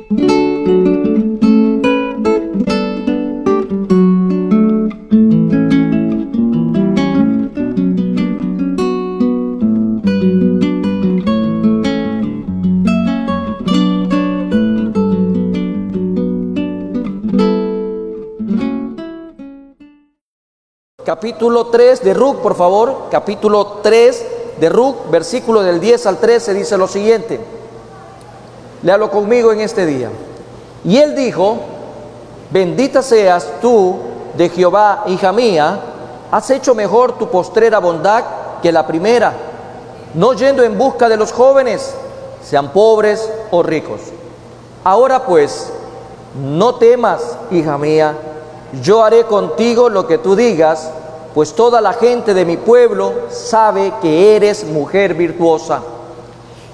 Capítulo 3 de Ruc, por favor, capítulo 3 de Ruc, versículo del 10 al 13, dice lo siguiente. Léalo conmigo en este día. Y él dijo: bendita seas tú de Jehová, hija mía, has hecho mejor tu postrera bondad que la primera, no yendo en busca de los jóvenes, sean pobres o ricos. Ahora pues, no temas, hija mía, yo haré contigo lo que tú digas, pues toda la gente de mi pueblo sabe que eres mujer virtuosa.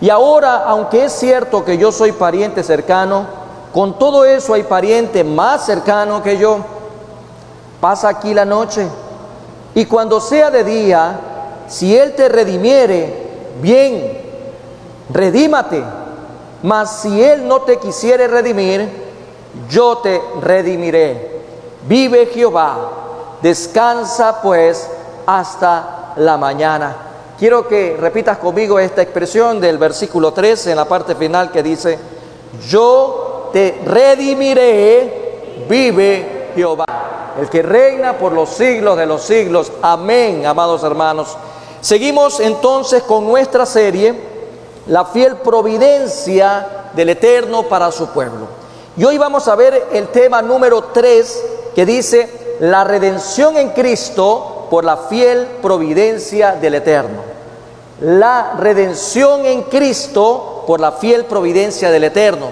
Y ahora, aunque es cierto que yo soy pariente cercano, con todo eso hay pariente más cercano que yo. Pasa aquí la noche, y cuando sea de día, si él te redimiere, bien, redímate. Mas si él no te quisiere redimir, yo te redimiré. Vive Jehová, descansa pues hasta la mañana. Quiero que repitas conmigo esta expresión del versículo 13 en la parte final que dice: yo te redimiré, vive Jehová, el que reina por los siglos de los siglos. Amén, amados hermanos. Seguimos entonces con nuestra serie, la fiel providencia del Eterno para su pueblo. Y hoy vamos a ver el tema número 3, que dice: la redención en Cristo por la fiel providencia del Eterno. La redención en Cristo por la fiel providencia del Eterno.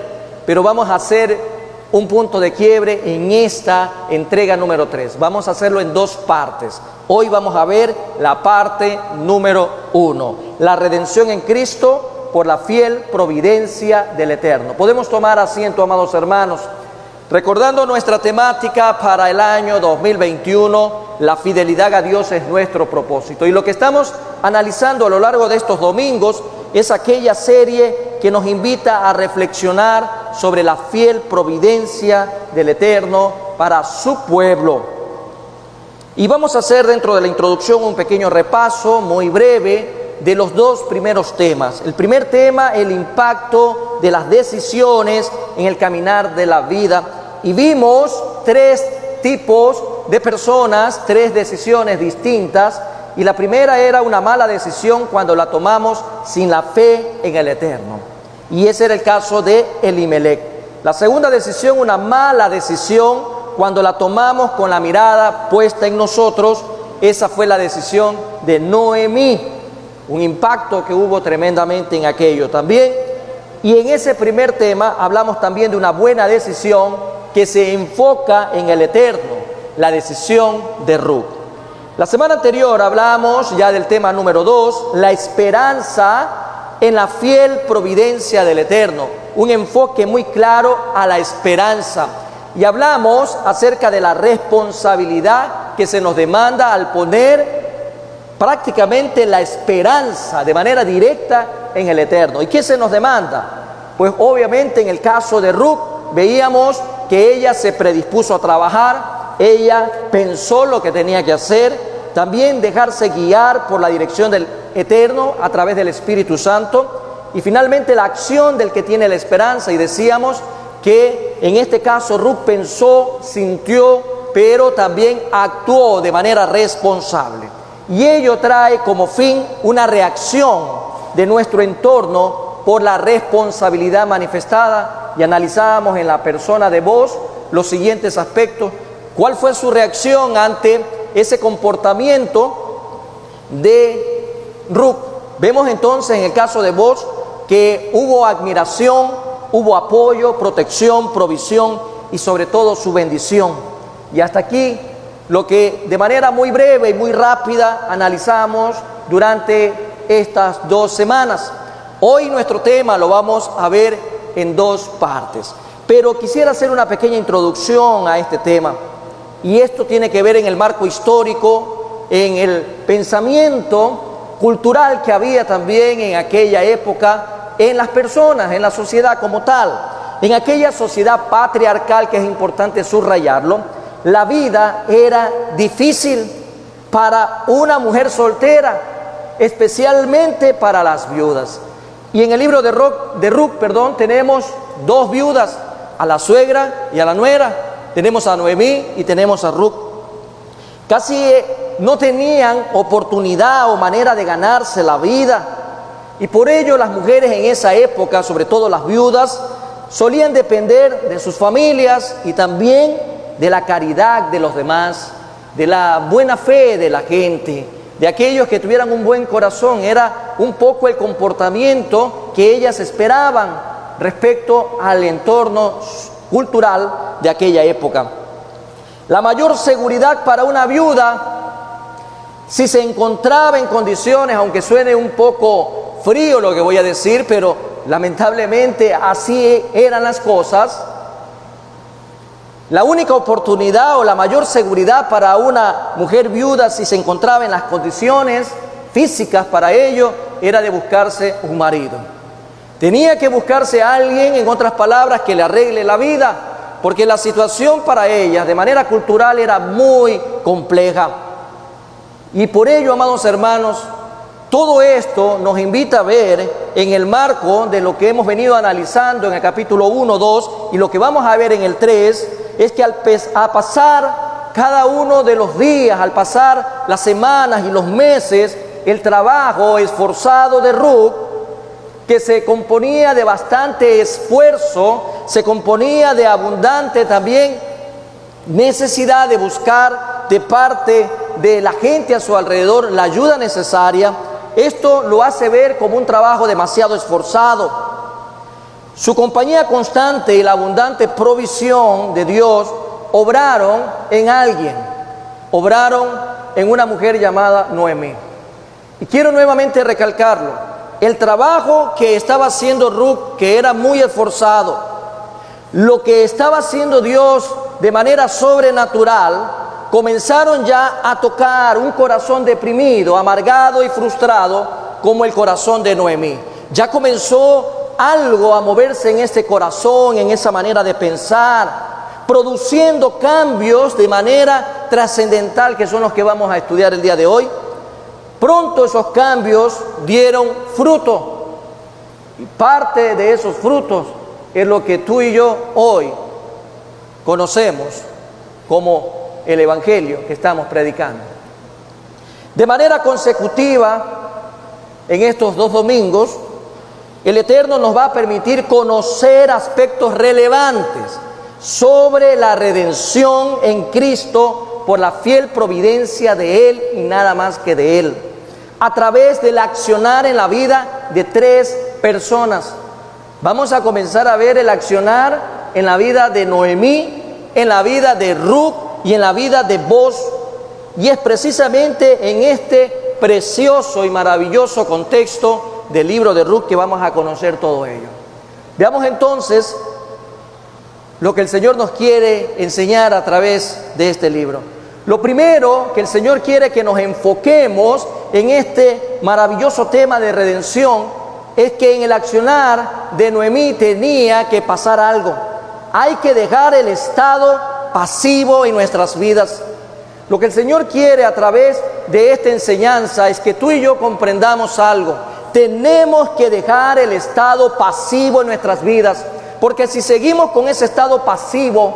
Pero vamos a hacer un punto de quiebre en esta entrega número 3. Vamos a hacerlo en dos partes. Hoy vamos a ver la parte número 1. La redención en Cristo por la fiel providencia del Eterno. Podemos tomar asiento, amados hermanos. Recordando nuestra temática para el año 2021, la fidelidad a Dios es nuestro propósito. Y lo que estamos analizando a lo largo de estos domingos es aquella serie que nos invita a reflexionar sobre la fiel providencia del Eterno para su pueblo. Y vamos a hacer dentro de la introducción un pequeño repaso muy breve de los dos primeros temas. El primer tema, el impacto de las decisiones en el caminar de la vida. Y vimos tres tipos de personas, tres decisiones distintas. Y la primera era una mala decisión cuando la tomamos sin la fe en el Eterno. Y ese era el caso de Elimelec. La segunda decisión, una mala decisión cuando la tomamos con la mirada puesta en nosotros. Esa fue la decisión de Noemí. Un impacto que hubo tremendamente en aquello también. Y en ese primer tema hablamos también de una buena decisión que se enfoca en el Eterno, la decisión de Ruc. La semana anterior hablamos ya del tema número 2, la esperanza en la fiel providencia del Eterno, un enfoque muy claro a la esperanza. Y hablamos acerca de la responsabilidad que se nos demanda al poner prácticamente la esperanza de manera directa en el Eterno. ¿Y qué se nos demanda? Pues obviamente en el caso de Ruc veíamos que ella se predispuso a trabajar, ella pensó lo que tenía que hacer, también dejarse guiar por la dirección del Eterno a través del Espíritu Santo, y finalmente la acción del que tiene la esperanza. Y decíamos que en este caso Ruc pensó, sintió, pero también actuó de manera responsable. Y ello trae como fin una reacción de nuestro entorno por la responsabilidad manifestada. Y analizábamos en la persona de Boaz los siguientes aspectos. ¿Cuál fue su reacción ante ese comportamiento de Ruc? Vemos entonces en el caso de Boaz que hubo admiración, hubo apoyo, protección, provisión y sobre todo su bendición. Y hasta aquí lo que de manera muy breve y muy rápida analizamos durante estas 2 semanas. Hoy nuestro tema lo vamos a ver en 2 partes, pero quisiera hacer una pequeña introducción a este tema, y esto tiene que ver en el marco histórico, en el pensamiento cultural que había también en aquella época en las personas, en la sociedad como tal. en aquella sociedad patriarcal, que es importante subrayarlo, la vida era difícil para una mujer soltera, especialmente para las viudas. Y en el libro de Ruth, tenemos dos viudas, a la suegra y a la nuera. Tenemos a Noemí y tenemos a Ruth. Casi no tenían oportunidad o manera de ganarse la vida. Y por ello las mujeres en esa época, sobre todo las viudas, solían depender de sus familias y también de la caridad de los demás, de la buena fe de la gente, de aquellos que tuvieran un buen corazón. Era un poco el comportamiento que ellas esperaban respecto al entorno cultural de aquella época. La mayor seguridad para una viuda, si se encontraba en condiciones, aunque suene un poco frío lo que voy a decir, pero lamentablemente así eran las cosas, la única oportunidad o la mayor seguridad para una mujer viuda, si se encontraba en las condiciones físicas para ello, era de buscarse un marido. Tenía que buscarse a alguien, en otras palabras, que le arregle la vida, porque la situación para ellas, de manera cultural, era muy compleja. Y por ello, amados hermanos, todo esto nos invita a ver en el marco de lo que hemos venido analizando en el capítulo 1, 2, y lo que vamos a ver en el 3, es que al pasar cada uno de los días, al pasar las semanas y los meses, el trabajo esforzado de Ruth, que se componía de bastante esfuerzo, se componía de abundante también necesidad de buscar de parte de la gente a su alrededor la ayuda necesaria. Esto lo hace ver como un trabajo demasiado esforzado. Su compañía constante y la abundante provisión de Dios obraron en alguien, obraron en una mujer llamada Noemí. Y quiero nuevamente recalcarlo. El trabajo que estaba haciendo Ruth, que era muy esforzado, lo que estaba haciendo Dios de manera sobrenatural, comenzaron ya a tocar un corazón deprimido, amargado y frustrado, como el corazón de Noemí. Ya comenzó algo a moverse en este corazón, en esa manera de pensar, produciendo cambios de manera trascendental, que son los que vamos a estudiar el día de hoy. Pronto esos cambios dieron fruto, y parte de esos frutos es lo que tú y yo hoy conocemos como el Evangelio que estamos predicando. De manera consecutiva, en estos 2 domingos, el Eterno nos va a permitir conocer aspectos relevantes sobre la redención en Cristo por la fiel providencia de Él y nada más que de Él, a través del accionar en la vida de 3 personas. Vamos a comenzar a ver el accionar en la vida de Noemí, en la vida de Ruth y en la vida de Boaz. Y es precisamente en este precioso y maravilloso contexto del libro de Ruth que vamos a conocer todo ello. Veamos entonces lo que el Señor nos quiere enseñar a través de este libro. Lo primero que el Señor quiere que nos enfoquemos en este maravilloso tema de redención es que en el accionar de Noemí tenía que pasar algo. Hay que dejar el estado pasivo en nuestras vidas. Lo que el Señor quiere a través de esta enseñanza es que tú y yo comprendamos algo. Tenemos que dejar el estado pasivo en nuestras vidas, porque si seguimos con ese estado pasivo,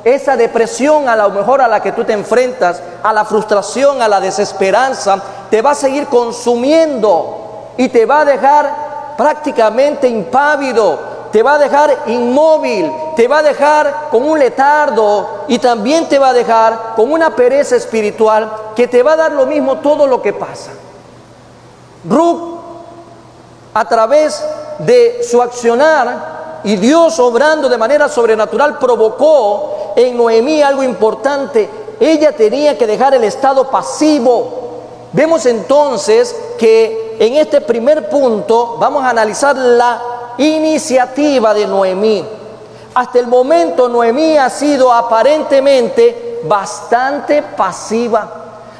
esa depresión a lo mejor a la que tú te enfrentas, a la frustración, a la desesperanza, te va a seguir consumiendo y te va a dejar prácticamente impávido, te va a dejar inmóvil, te va a dejar con un letargo y también te va a dejar con una pereza espiritual que te va a dar lo mismo todo lo que pasa. Ruth, a través de su accionar y Dios obrando de manera sobrenatural, provocó en Noemí algo importante. Ella tenía que dejar el estado pasivo. Vemos entonces que en este primer punto vamos a analizar la iniciativa de Noemí. Hasta el momento Noemí ha sido aparentemente bastante pasiva.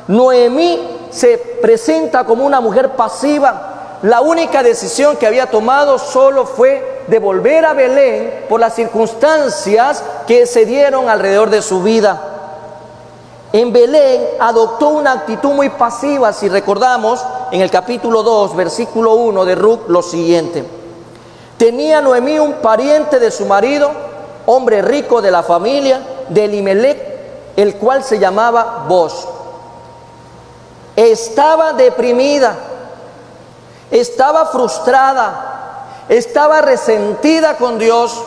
Noemí se presenta como una mujer pasiva. La única decisión que había tomado solo fue de volver a Belén por las circunstancias que se dieron alrededor de su vida. En Belén adoptó una actitud muy pasiva, si recordamos en el capítulo 2, versículo 1 de Ruc, lo siguiente. Tenía Noemí un pariente de su marido, hombre rico de la familia de Elimelec, el cual se llamaba Boz. Estaba deprimida, estaba frustrada, estaba resentida con Dios,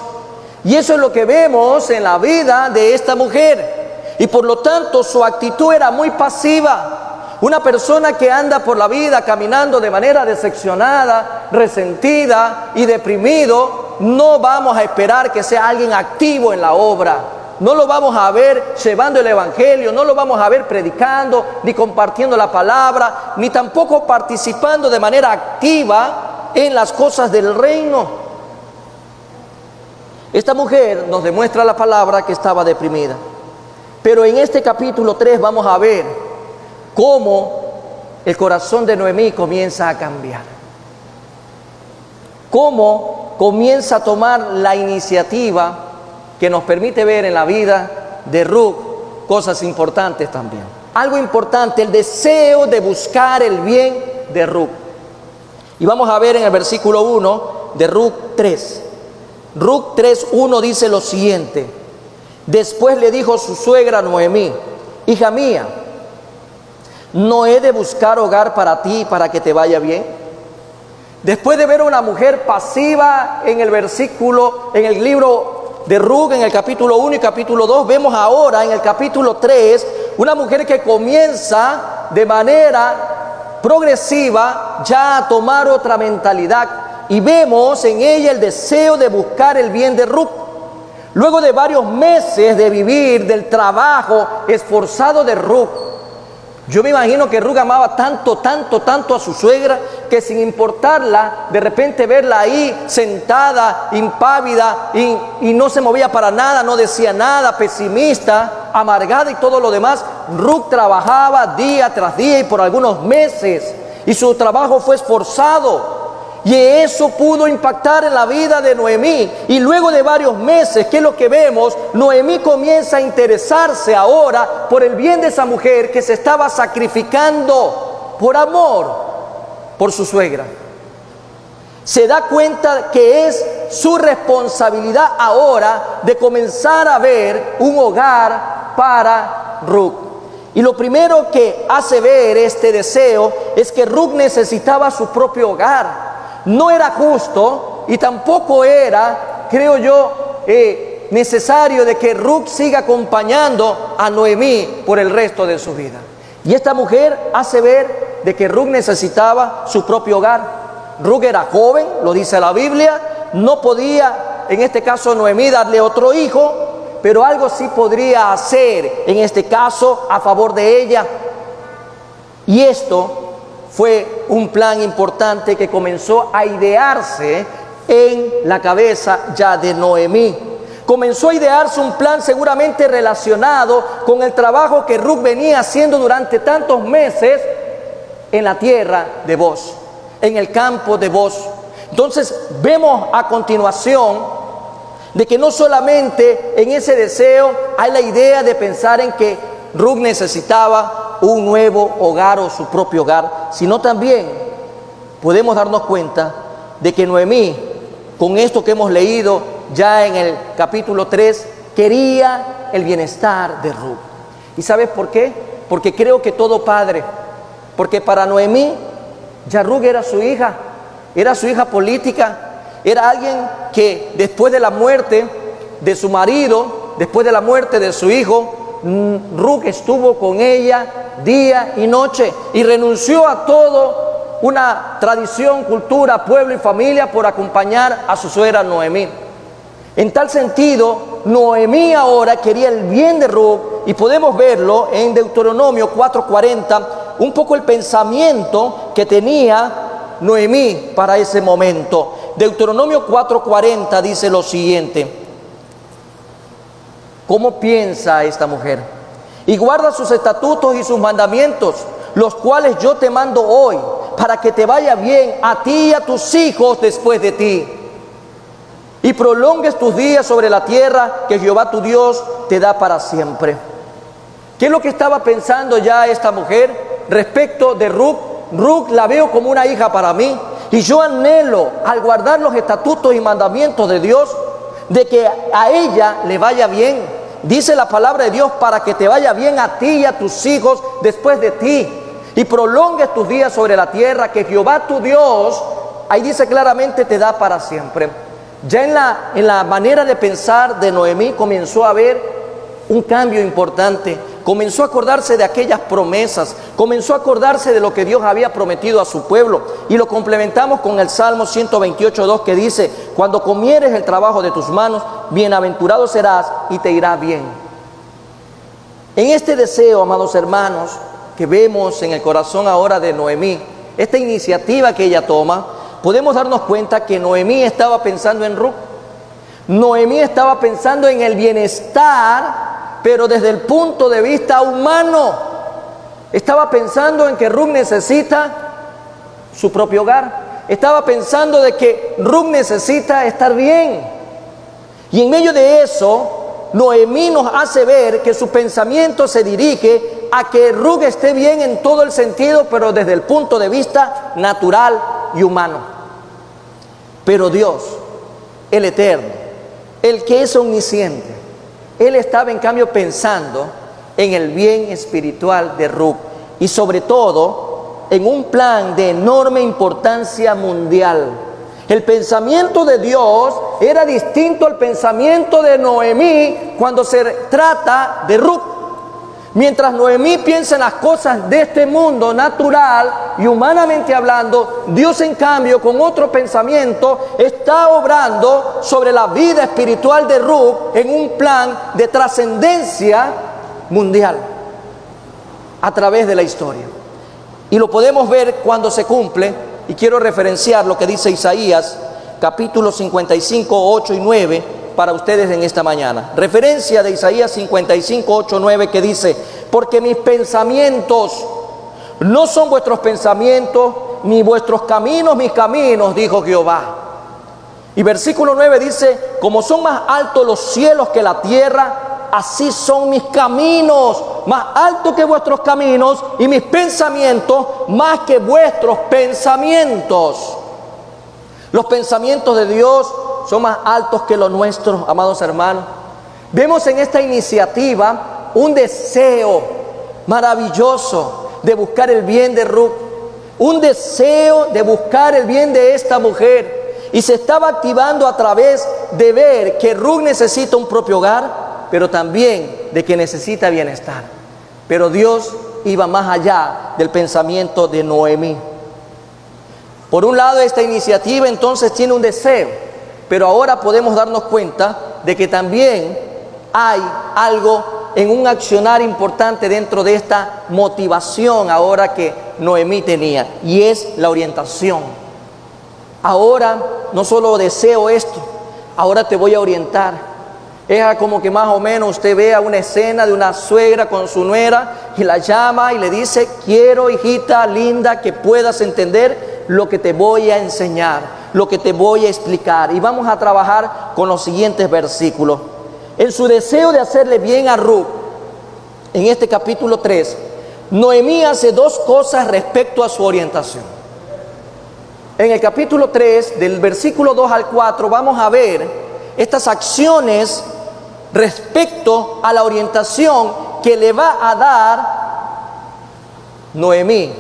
y eso es lo que vemos en la vida de esta mujer. Y por lo tanto su actitud era muy pasiva. Una persona que anda por la vida caminando de manera decepcionada, resentida y deprimido, no vamos a esperar que sea alguien activo en la obra. No lo vamos a ver llevando el evangelio, no lo vamos a ver predicando, ni compartiendo la palabra, ni tampoco participando de manera activa en las cosas del reino. Esta mujer nos demuestra la palabra que estaba deprimida. Pero en este capítulo 3 vamos a ver cómo el corazón de Noemí comienza a cambiar. Cómo comienza a tomar la iniciativa que nos permite ver en la vida de Ruc cosas importantes también. Algo importante, el deseo de buscar el bien de Ruc. Y vamos a ver en el versículo 1 de Ruc 3. Ruc 3:1 dice lo siguiente. Después le dijo su suegra Noemí: hija mía, ¿no he de buscar hogar para ti para que te vaya bien? Después de ver a una mujer pasiva en el libro de Ruc, en el capítulo 1 y capítulo 2, vemos ahora en el capítulo 3 una mujer que comienza de manera progresiva ya a tomar otra mentalidad, y vemos en ella el deseo de buscar el bien de Ruc. Luego de varios meses de vivir del trabajo esforzado de Ruc, yo me imagino que Ruc amaba tanto a su suegra, que sin importarla, de repente verla ahí sentada, impávida, y no se movía para nada, no decía nada, pesimista, amargada y todo lo demás, Ruc trabajaba día tras día y por algunos meses, y su trabajo fue esforzado. Y eso pudo impactar en la vida de Noemí. Y luego de varios meses, ¿qué es lo que vemos? Noemí comienza a interesarse ahora por el bien de esa mujer que se estaba sacrificando por amor por su suegra. Se da cuenta que es su responsabilidad ahora de comenzar a ver un hogar para Ruc. Y lo primero que hace ver este deseo es que Ruc necesitaba su propio hogar. No era justo y tampoco era, creo yo, necesario de que Ruc siga acompañando a Noemí por el resto de su vida. Y esta mujer hace ver de que Ruc necesitaba su propio hogar. Ruc era joven, lo dice la Biblia, no podía, en este caso Noemí, darle otro hijo, pero algo sí podría hacer, en este caso, a favor de ella. Y esto fue un plan importante que comenzó a idearse en la cabeza ya de Noemí. Comenzó a idearse un plan seguramente relacionado con el trabajo que Ruc venía haciendo durante tantos meses en la tierra de Boz, en el campo de Boz. Entonces vemos a continuación de que no solamente en ese deseo hay la idea de pensar en que Ruc necesitaba un nuevo hogar o su propio hogar, sino también podemos darnos cuenta de que Noemí, con esto que hemos leído ya en el capítulo 3, quería el bienestar de Ruc. ¿Y sabes por qué? Porque creo que todo padre, porque para Noemí ya Ruc era su hija política, era alguien que después de la muerte de su marido, después de la muerte de su hijo, Ruc estuvo con ella día y noche y renunció a todo una tradición, cultura, pueblo y familia por acompañar a su suegra Noemí. En tal sentido, Noemí ahora quería el bien de Ruc, y podemos verlo en Deuteronomio 4:40, un poco el pensamiento que tenía Noemí para ese momento. Deuteronomio 4:40 dice lo siguiente: ¿cómo piensa esta mujer? Y guarda sus estatutos y sus mandamientos, los cuales yo te mando hoy, para que te vaya bien a ti y a tus hijos después de ti. y prolongues tus días sobre la tierra que Jehová tu Dios te da para siempre. ¿Qué es lo que estaba pensando ya esta mujer respecto de Ruc? Ruc la veo como una hija para mí, y yo anhelo, al guardar los estatutos y mandamientos de Dios, de que a ella le vaya bien. Dice la palabra de Dios, para que te vaya bien a ti y a tus hijos después de ti, y prolongues tus días sobre la tierra que Jehová tu Dios, ahí dice claramente, te da para siempre. Ya en la manera de pensar de Noemí comenzó a haber un cambio importante. Comenzó a acordarse de aquellas promesas, comenzó a acordarse de lo que Dios había prometido a su pueblo, y lo complementamos con el Salmo 128:2 que dice: cuando comieres el trabajo de tus manos, bienaventurado serás y te irá bien. En este deseo, amados hermanos, que vemos en el corazón ahora de Noemí, esta iniciativa que ella toma, podemos darnos cuenta que Noemí estaba pensando en Ruc. Noemí estaba pensando en el bienestar, pero desde el punto de vista humano. Estaba pensando en que Ruc necesita su propio hogar. Estaba pensando de que Ruc necesita estar bien. Y en medio de eso, Noemí nos hace ver que su pensamiento se dirige a que Ruc esté bien en todo el sentido, pero desde el punto de vista natural y humano. Pero Dios, el Eterno, el que es omnisciente, Él estaba en cambio pensando en el bien espiritual de Ruc, y sobre todo en un plan de enorme importancia mundial. El pensamiento de Dios era distinto al pensamiento de Noemí cuando se trata de Ruc. Mientras Noemí piensa en las cosas de este mundo natural y humanamente hablando, Dios en cambio con otro pensamiento está obrando sobre la vida espiritual de Ruc en un plan de trascendencia mundial a través de la historia. Y lo podemos ver cuando se cumple, y quiero referenciar lo que dice Isaías capítulo 55, 8 y 9 para ustedes en esta mañana. Referencia de Isaías 55, 8, 9 que dice: porque mis pensamientos no son vuestros pensamientos, ni vuestros caminos mis caminos, dijo Jehová. Y versículo 9 dice: como son más altos los cielos que la tierra, así son mis caminos, más altos que vuestros caminos, y mis pensamientos más que vuestros pensamientos. Los pensamientos de Dios son más altos que los nuestros, amados hermanos. Vemos en esta iniciativa un deseo maravilloso de buscar el bien de Ruc, un deseo de buscar el bien de esta mujer, y se estaba activando a través de ver que Ruc necesita un propio hogar, pero también de que necesita bienestar. Pero Dios iba más allá del pensamiento de Noemí. Por un lado, esta iniciativa entonces tiene un deseo, pero ahora podemos darnos cuenta de que también hay algo en un accionar importante dentro de esta motivación ahora que Noemí tenía, y es la orientación. Ahora no solo deseo esto, ahora te voy a orientar. Es como que más o menos usted vea una escena de una suegra con su nuera y la llama y le dice: quiero, hijita linda, que puedas entender lo que te voy a enseñar, lo que te voy a explicar. Y vamos a trabajar con los siguientes versículos. En su deseo de hacerle bien a Ruc, en este capítulo 3, Noemí hace dos cosas respecto a su orientación. En el capítulo 3, del versículo 2 al 4, vamos a ver estas acciones respecto a la orientación que le va a dar Noemí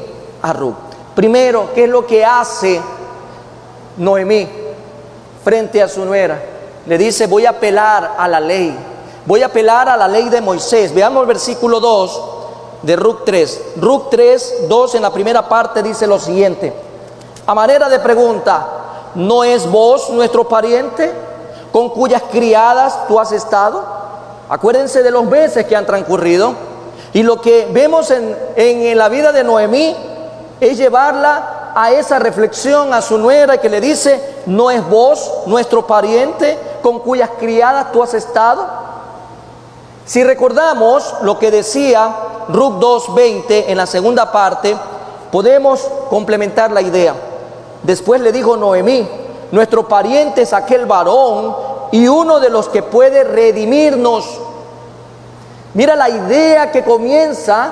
a Ruc. Primero, ¿qué es lo que hace Noemí frente a su nuera? Le dice: voy a apelar a la ley, voy a apelar a la ley de Moisés. Veamos el versículo 2 de Ruc 3. Ruc 3, 2 en la primera parte dice lo siguiente, a manera de pregunta: ¿no es vos nuestro pariente con cuyas criadas tú has estado? Acuérdense de los meses que han transcurrido, y lo que vemos en la vida de Noemí es llevarla a esa reflexión a su nuera, que le dice: ¿no es vos nuestro pariente con cuyas criadas tú has estado? Si recordamos lo que decía Ruc 2:20 en la segunda parte, podemos complementar la idea. Después le dijo Noemí: Nuestro pariente es aquel varón y uno de los que puede redimirnos. Mira la idea que comienza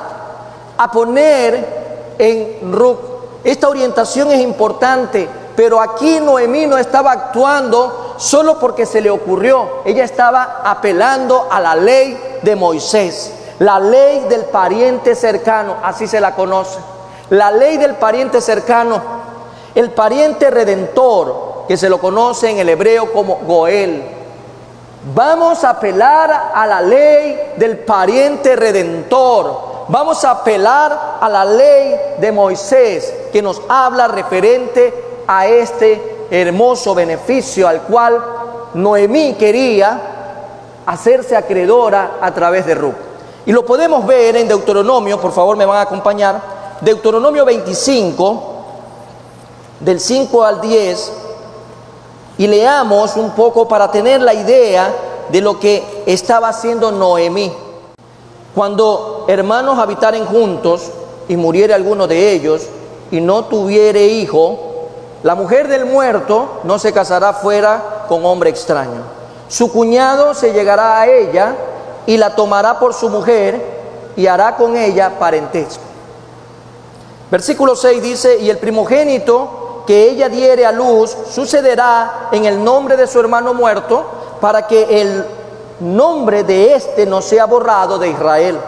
a poner en Ruc. Esta orientación es importante, pero aquí Noemí no estaba actuando solo porque se le ocurrió. Ella estaba apelando a la ley de Moisés, la ley del pariente cercano, así se la conoce. La ley del pariente cercano, el pariente redentor, que se lo conoce en el hebreo como Goel. Vamos a apelar a la ley del pariente redentor. Vamos a apelar a la ley de Moisés, que nos habla referente a este hermoso beneficio al cual Noemí quería hacerse acreedora a través de Ruc. Y lo podemos ver en Deuteronomio, por favor me van a acompañar, Deuteronomio 25, del 5 al 10, y leamos un poco para tener la idea de lo que estaba haciendo Noemí. Cuando hermanos habitaren juntos y muriere alguno de ellos y no tuviere hijo, la mujer del muerto no se casará fuera con hombre extraño. Su cuñado se llegará a ella y la tomará por su mujer y hará con ella parentesco. Versículo 6 dice: y el primogénito que ella diere a luz sucederá en el nombre de su hermano muerto, para que el nombre de éste no sea borrado de Israel.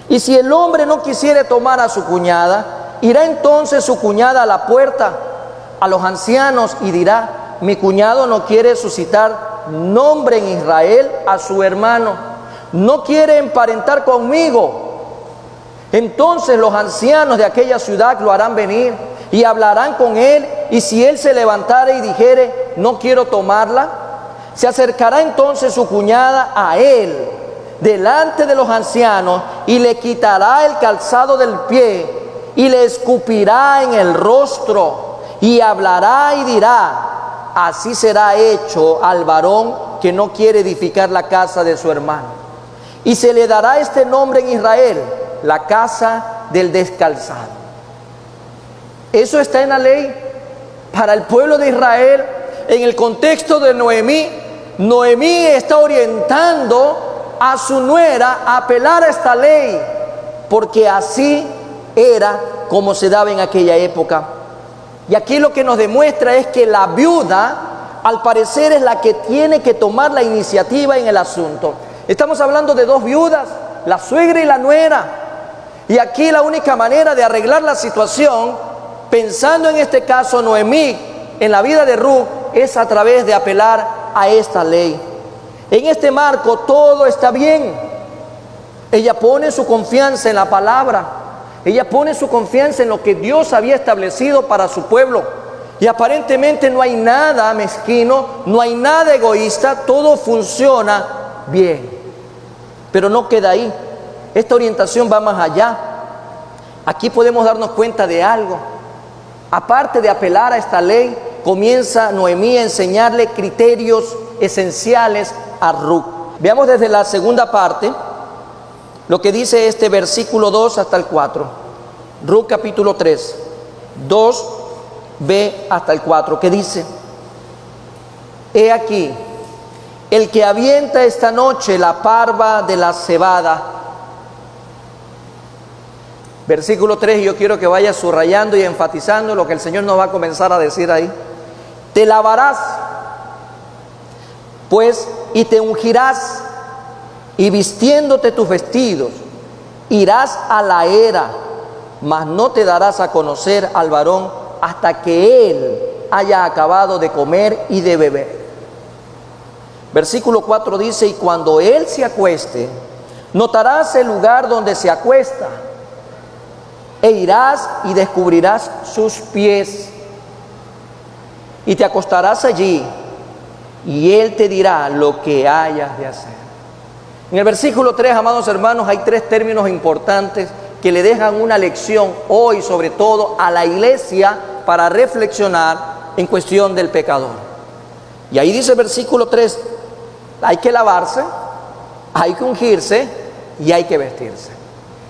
Y si el hombre no quisiere tomar a su cuñada, irá entonces su cuñada a la puerta a los ancianos y dirá: mi cuñado no quiere suscitar nombre en Israel a su hermano, no quiere emparentar conmigo. Entonces los ancianos de aquella ciudad lo harán venir y hablarán con él, y si él se levantare y dijere: no quiero tomarla, se acercará entonces su cuñada a él delante de los ancianos y le quitará el calzado del pie y le escupirá en el rostro y hablará y dirá: así será hecho al varón que no quiere edificar la casa de su hermano. Y se le dará este nombre en Israel: la casa del descalzado. Eso está en la ley para el pueblo de Israel. En el contexto de Noemí, Noemí está orientando a su nuera a apelar a esta ley, porque así era como se daba en aquella época. Y aquí lo que nos demuestra es que la viuda, al parecer, es la que tiene que tomar la iniciativa en el asunto. Estamos hablando de dos viudas, la suegra y la nuera. Y aquí la única manera de arreglar la situación, pensando en este caso Noemí, en la vida de Ruc, es a través de apelar a esta ley. En este marco todo está bien. Ella pone su confianza en la palabra. Ella pone su confianza en lo que Dios había establecido para su pueblo. Y aparentemente no hay nada mezquino, no hay nada egoísta, todo funciona bien. Pero no queda ahí. Esta orientación va más allá. Aquí podemos darnos cuenta de algo. Aparte de apelar a esta ley, comienza Noemí a enseñarle criterios esenciales a Ruc. Veamos desde la segunda parte lo que dice este versículo 2 hasta el 4. Ruc capítulo 3, 2b hasta el 4, que dice: he aquí, el que avienta esta noche la parva de la cebada. Versículo 3, yo quiero que vayas subrayando y enfatizando lo que el Señor nos va a comenzar a decir ahí. Te lavarás, pues, y te ungirás, y vistiéndote tus vestidos, irás a la era, mas no te darás a conocer al varón hasta que él haya acabado de comer y de beber. Versículo 4 dice: y cuando él se acueste, notarás el lugar donde se acuesta, e irás y descubrirás sus pies, y te acostarás allí, y él te dirá lo que hayas de hacer. En el versículo 3, amados hermanos, hay tres términos importantes que le dejan una lección hoy, sobre todo a la iglesia, para reflexionar en cuestión del pecador. Y ahí dice el versículo 3, hay que lavarse, hay que ungirse y hay que vestirse.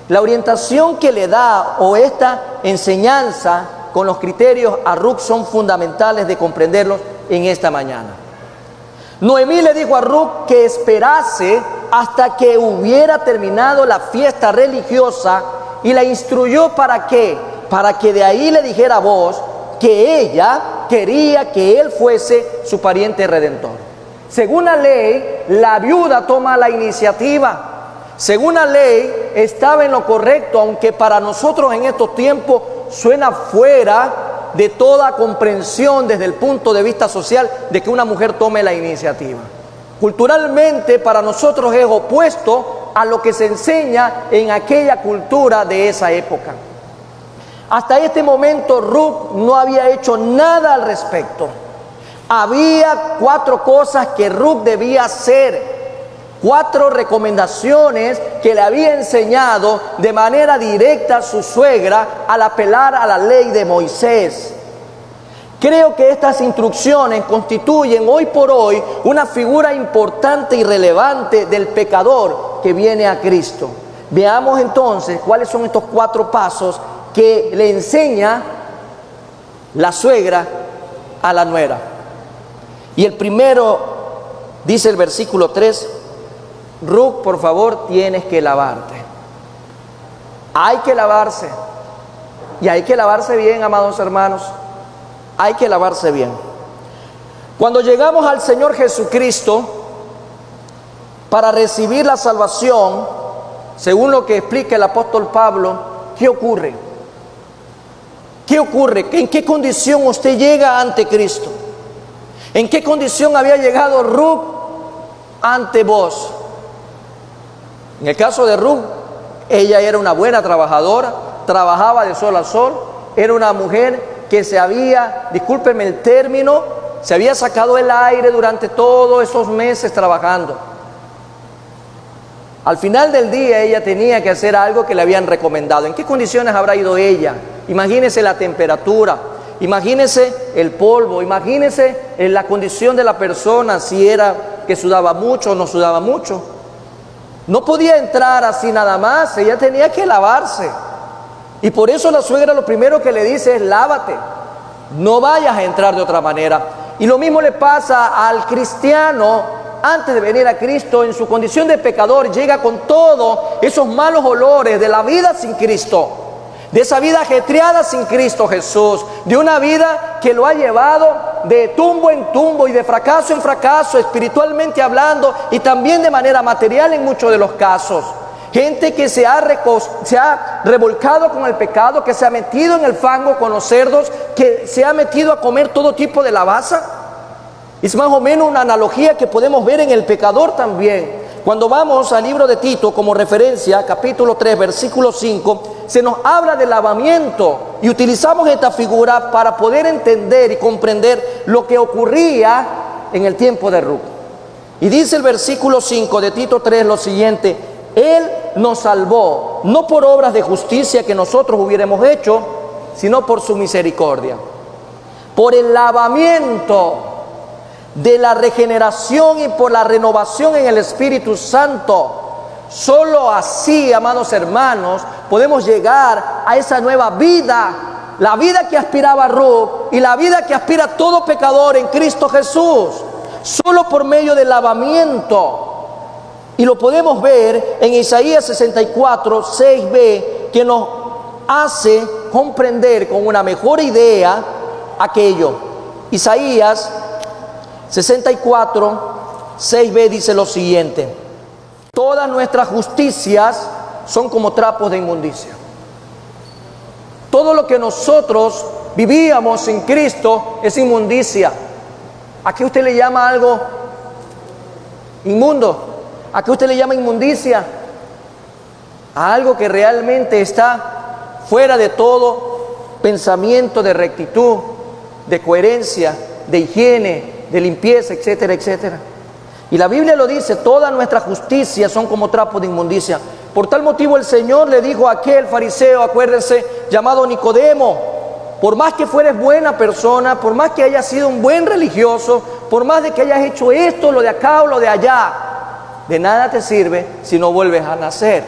La orientación que le da, o esta enseñanza con los criterios a Ruth son fundamentales de comprenderlos en esta mañana. Noemí le dijo a Ruth que esperase hasta que hubiera terminado la fiesta religiosa y la instruyó para qué, para que de ahí le dijera a Booz que ella quería que él fuese su pariente redentor. Según la ley, la viuda toma la iniciativa. Según la ley, estaba en lo correcto, aunque para nosotros en estos tiempos suena fuera de toda comprensión desde el punto de vista social de que una mujer tome la iniciativa. Culturalmente para nosotros es opuesto a lo que se enseña en aquella cultura de esa época. Hasta este momento Ruth no había hecho nada al respecto. Había 4 cosas que Ruth debía hacer, 4 recomendaciones que le había enseñado de manera directa a su suegra al apelar a la ley de Moisés. Creo que estas instrucciones constituyen hoy por hoy una figura importante y relevante del pecador que viene a Cristo. Veamos entonces cuáles son estos 4 pasos que le enseña la suegra a la nuera. Y el primero, dice el versículo 3, Ruth, por favor, tienes que lavarte. Hay que lavarse. Y hay que lavarse bien, amados hermanos. Hay que lavarse bien. Cuando llegamos al Señor Jesucristo para recibir la salvación, según lo que explica el apóstol Pablo, ¿qué ocurre? ¿Qué ocurre? ¿En qué condición usted llega ante Cristo? ¿En qué condición había llegado Ruth ante vos? En el caso de Ruth, ella era una buena trabajadora, trabajaba de sol a sol, era una mujer que se había, discúlpenme el término, se había sacado el aire durante todos esos meses trabajando. Al final del día ella tenía que hacer algo que le habían recomendado. ¿En qué condiciones habrá ido ella? Imagínese la temperatura, imagínese el polvo, imagínese la condición de la persona, si era que sudaba mucho o no sudaba mucho. No podía entrar así nada más, ella tenía que lavarse. Y por eso la suegra lo primero que le dice es: lávate, no vayas a entrar de otra manera. Y lo mismo le pasa al cristiano antes de venir a Cristo. En su condición de pecador llega con todos esos malos olores de la vida sin Cristo, de esa vida ajetreada sin Cristo Jesús, de una vida que lo ha llevado de tumbo en tumbo y de fracaso en fracaso, espiritualmente hablando, y también de manera material en muchos de los casos. Gente que se ha revolcado con el pecado, que se ha metido en el fango con los cerdos, que se ha metido a comer todo tipo de lavaza. Es más o menos una analogía que podemos ver en el pecador también. Cuando vamos al libro de Tito como referencia, capítulo 3, versículo 5, se nos habla de lavamiento y utilizamos esta figura para poder entender y comprender lo que ocurría en el tiempo de Ruth. Y dice el versículo 5 de Tito 3 lo siguiente: Él nos salvó, no por obras de justicia que nosotros hubiéramos hecho, sino por su misericordia, por el lavamiento de la regeneración y por la renovación en el Espíritu Santo. Solo así, amados hermanos, podemos llegar a esa nueva vida, la vida que aspiraba Ruth y la vida que aspira todo pecador en Cristo Jesús, solo por medio del lavamiento. Y lo podemos ver en Isaías 64, 6b, que nos hace comprender con una mejor idea aquello. Isaías 64, 6b dice lo siguiente: todas nuestras justicias son como trapos de inmundicia. Todo lo que nosotros vivíamos en Cristo es inmundicia. ¿A qué usted le llama algo inmundo? ¿A qué usted le llama inmundicia? A algo que realmente está fuera de todo pensamiento de rectitud, de coherencia, de higiene, de limpieza, etcétera, etcétera. Y la Biblia lo dice: todas nuestras justicias son como trapos de inmundicia. Por tal motivo el Señor le dijo a aquel fariseo, acuérdense, llamado Nicodemo: por más que fueres buena persona, por más que hayas sido un buen religioso, por más de que hayas hecho esto, lo de acá o lo de allá, de nada te sirve si no vuelves a nacer.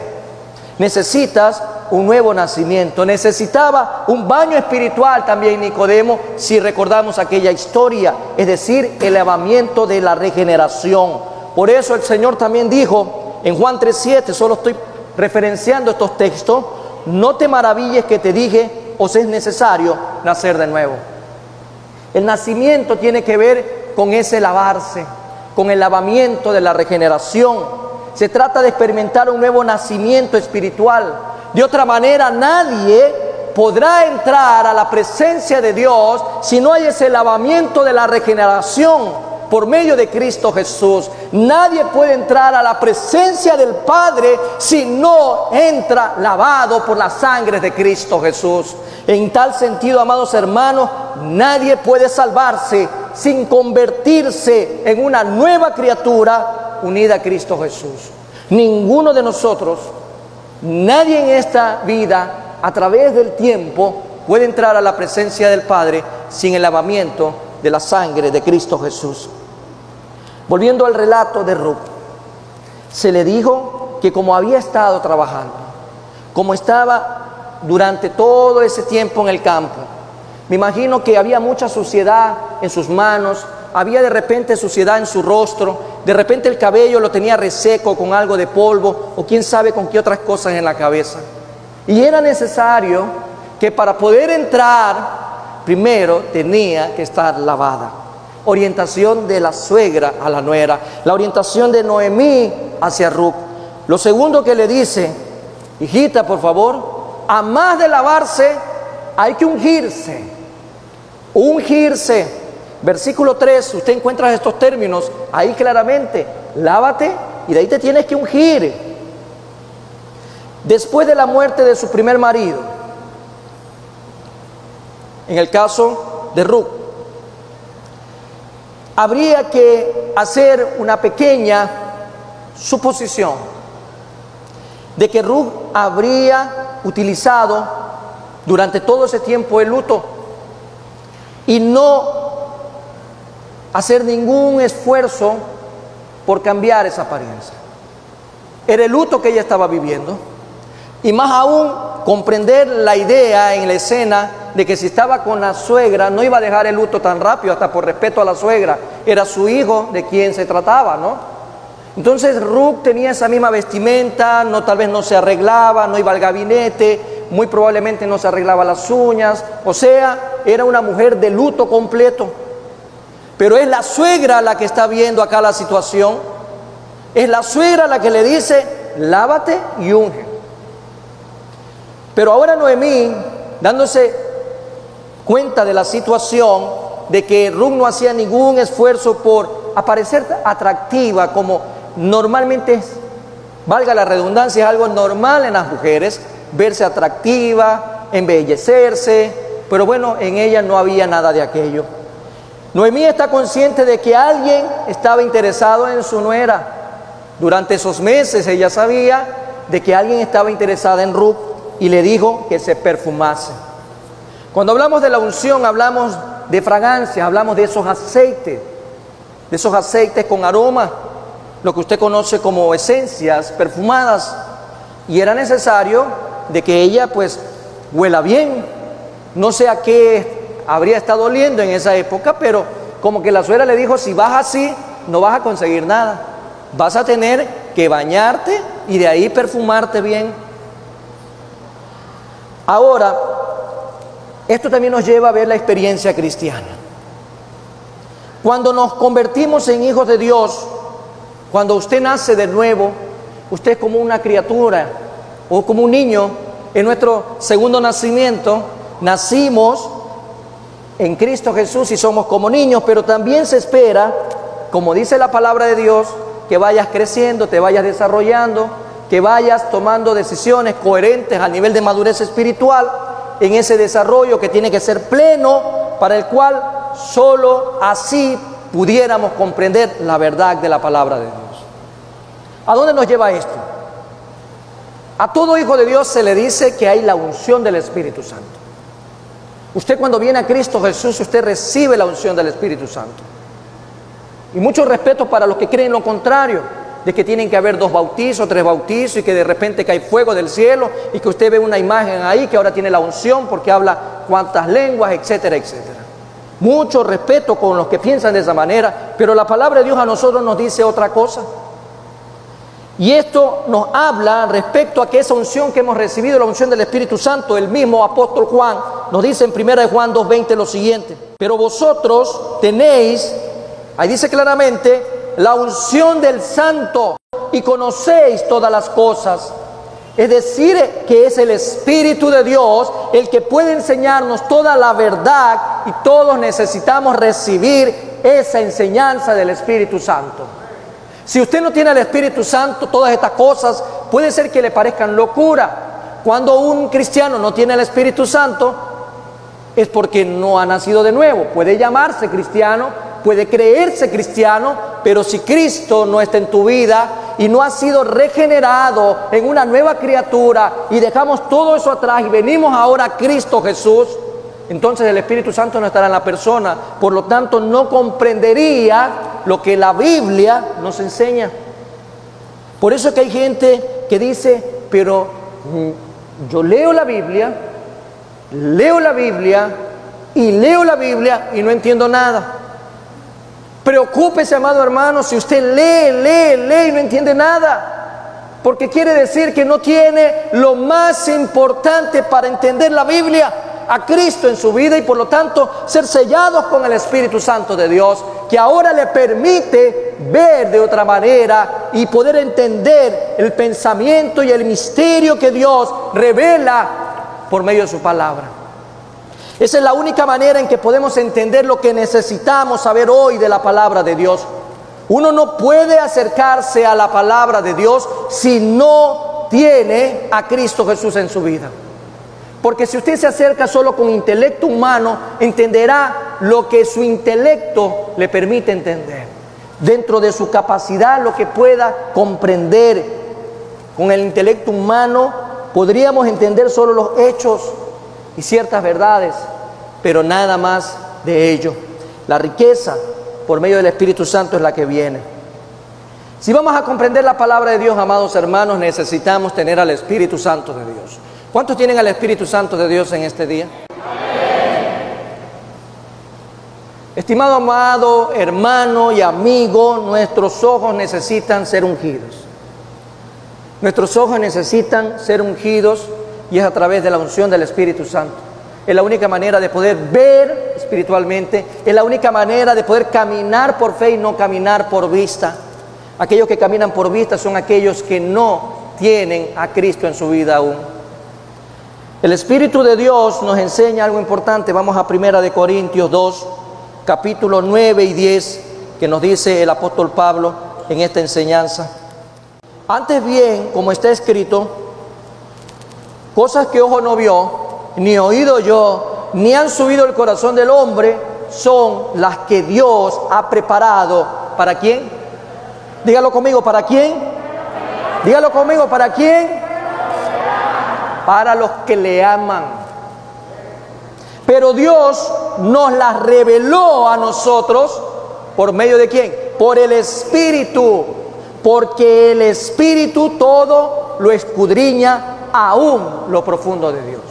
Necesitas un nuevo nacimiento. Necesitaba un baño espiritual también Nicodemo, si recordamos aquella historia, es decir, el lavamiento de la regeneración. Por eso el Señor también dijo en Juan 3:7, solo estoy referenciando estos textos: no te maravilles que te dije, os es necesario nacer de nuevo. El nacimiento tiene que ver con ese lavarse, con el lavamiento de la regeneración. Se trata de experimentar un nuevo nacimiento espiritual. De otra manera, nadie podrá entrar a la presencia de Dios si no hay ese lavamiento de la regeneración por medio de Cristo Jesús. Nadie puede entrar a la presencia del Padre si no entra lavado por la sangre de Cristo Jesús. En tal sentido, amados hermanos, nadie puede salvarse sin convertirse en una nueva criatura unida a Cristo Jesús. Ninguno de nosotros, nadie en esta vida, a través del tiempo, puede entrar a la presencia del Padre sin el lavamiento de la sangre de Cristo Jesús. Volviendo al relato de Ruth, se le dijo que como había estado trabajando, como estaba durante todo ese tiempo en el campo, me imagino que había mucha suciedad en sus manos, había de repente suciedad en su rostro, de repente el cabello lo tenía reseco con algo de polvo, o quién sabe con qué otras cosas en la cabeza. Y era necesario que para poder entrar, primero tenía que estar lavada. Orientación de la suegra a la nuera, la orientación de Noemí hacia Ruth. Lo segundo que le dice: hijita, por favor, a más de lavarse, hay que ungirse. Ungirse. Versículo 3, usted encuentra estos términos ahí claramente: lávate y de ahí te tienes que ungir. Después de la muerte de su primer marido, en el caso de Ruth, habría que hacer una pequeña suposición de que Ruth habría utilizado durante todo ese tiempo el luto y no hacer ningún esfuerzo por cambiar esa apariencia. Era el luto que ella estaba viviendo, y más aún comprender la idea en la escena de que si estaba con la suegra no iba a dejar el luto tan rápido, hasta por respeto a la suegra, era su hijo de quien se trataba, ¿no? Entonces Ruth tenía esa misma vestimenta, tal vez no se arreglaba, no iba al gabinete, muy probablemente no se arreglaba las uñas, o sea, era una mujer de luto completo. Pero es la suegra la que está viendo acá la situación. Es la suegra la que le dice: lávate y unge. Pero ahora Noemí, dándose cuenta de la situación, de que Ruth no hacía ningún esfuerzo por aparecer atractiva, como normalmente es, valga la redundancia, es algo normal en las mujeres, verse atractiva, embellecerse, pero bueno, en ella no había nada de aquello. Noemí está consciente de que alguien estaba interesado en su nuera. Durante esos meses ella sabía de que alguien estaba interesado en Ruth y le dijo que se perfumase. Cuando hablamos de la unción, hablamos de fragancias, hablamos de esos aceites con aroma, lo que usted conoce como esencias perfumadas. Y era necesario de que ella pues huela bien. No sé a qué habría estado oliendo en esa época, pero como que la suegra le dijo: si vas así, no vas a conseguir nada. Vas a tener que bañarte y de ahí perfumarte bien. Ahora, esto también nos lleva a ver la experiencia cristiana. Cuando nos convertimos en hijos de Dios, cuando usted nace de nuevo, usted es como una criatura o como un niño. En nuestro segundo nacimiento, nacimos en Cristo Jesús y somos como niños, pero también se espera, como dice la palabra de Dios, que vayas creciendo, te vayas desarrollando, que vayas tomando decisiones coherentes a nivel de madurez espiritual, en ese desarrollo que tiene que ser pleno, para el cual solo así pudiéramos comprender la verdad de la palabra de Dios. ¿A dónde nos lleva esto? A todo hijo de Dios se le dice que hay la unción del Espíritu Santo. Usted, cuando viene a Cristo Jesús, usted recibe la unción del Espíritu Santo. Y mucho respeto para los que creen lo contrario. de que tienen que haber 2 bautizos, 3 bautizos y que de repente cae fuego del cielo y que usted ve una imagen ahí que ahora tiene la unción porque habla cuantas lenguas, etcétera, etcétera. Mucho respeto con los que piensan de esa manera, pero la palabra de Dios a nosotros nos dice otra cosa. Y esto nos habla respecto a que esa unción que hemos recibido, la unción del Espíritu Santo, el mismo apóstol Juan nos dice en 1 Juan 2:20 lo siguiente: pero vosotros tenéis, ahí dice claramente, la unción del Santo y conocéis todas las cosas. Es decir, que es el Espíritu de Dios el que puede enseñarnos toda la verdad y todos necesitamos recibir esa enseñanza del Espíritu Santo. Si usted no tiene al Espíritu Santo, todas estas cosas puede ser que le parezcan locura. Cuando un cristiano no tiene el Espíritu Santo, es porque no ha nacido de nuevo. Puede llamarse cristiano, puede creerse cristiano, pero si Cristo no está en tu vida y no has sido regenerado en una nueva criatura y dejamos todo eso atrás y venimos ahora a Cristo Jesús, entonces el Espíritu Santo no estará en la persona. Por lo tanto, no comprendería lo que la Biblia nos enseña. Por eso es que hay gente que dice, pero yo leo la Biblia y no entiendo nada. Preocúpese, amado hermano, si usted lee y no entiende nada, porque quiere decir que no tiene lo más importante para entender la Biblia, a Cristo en su vida, y por lo tanto ser sellados con el Espíritu Santo de Dios, que ahora le permite ver de otra manera y poder entender el pensamiento y el misterio que Dios revela por medio de su palabra. Esa es la única manera en que podemos entender lo que necesitamos saber hoy de la palabra de Dios. Uno no puede acercarse a la palabra de Dios si no tiene a Cristo Jesús en su vida. Porque si usted se acerca solo con intelecto humano, entenderá lo que su intelecto le permite entender. Dentro de su capacidad, lo que pueda comprender. Con el intelecto humano podríamos entender solo los hechos y ciertas verdades, pero nada más de ello. La riqueza por medio del Espíritu Santo es la que viene. Si vamos a comprender la palabra de Dios, amados hermanos, necesitamos tener al Espíritu Santo de Dios. ¿Cuántos tienen al Espíritu Santo de Dios en este día? Estimado amado hermano y amigo, nuestros ojos necesitan ser ungidos. Nuestros ojos necesitan ser ungidos y es a través de la unción del Espíritu Santo. Es la única manera de poder ver espiritualmente, es la única manera de poder caminar por fe y no caminar por vista. Aquellos que caminan por vista son aquellos que no tienen a Cristo en su vida aún. El Espíritu de Dios nos enseña algo importante. Vamos a 1 Corintios 2, capítulo 9 y 10, que nos dice el apóstol Pablo en esta enseñanza. Antes bien, como está escrito, cosas que ojo no vio, ni oído oyó, ni han subido el corazón del hombre, son las que Dios ha preparado. ¿Para quién? Dígalo conmigo, ¿para quién? Dígalo conmigo, ¿para quién? Para los que le aman. Pero Dios nos las reveló a nosotros, ¿por medio de quién? Por el Espíritu, porque el Espíritu todo lo escudriña, aún lo profundo de Dios.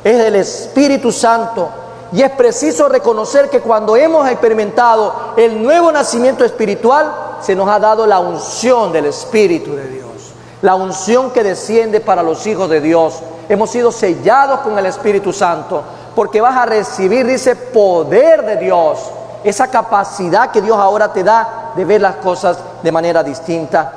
Es el Espíritu Santo. Y es preciso reconocer que cuando hemos experimentado el nuevo nacimiento espiritual, se nos ha dado la unción del Espíritu de Dios. La unción que desciende para los hijos de Dios. Hemos sido sellados con el Espíritu Santo, porque vas a recibir, dice, poder de Dios. Esa capacidad que Dios ahora te da de ver las cosas de manera distinta.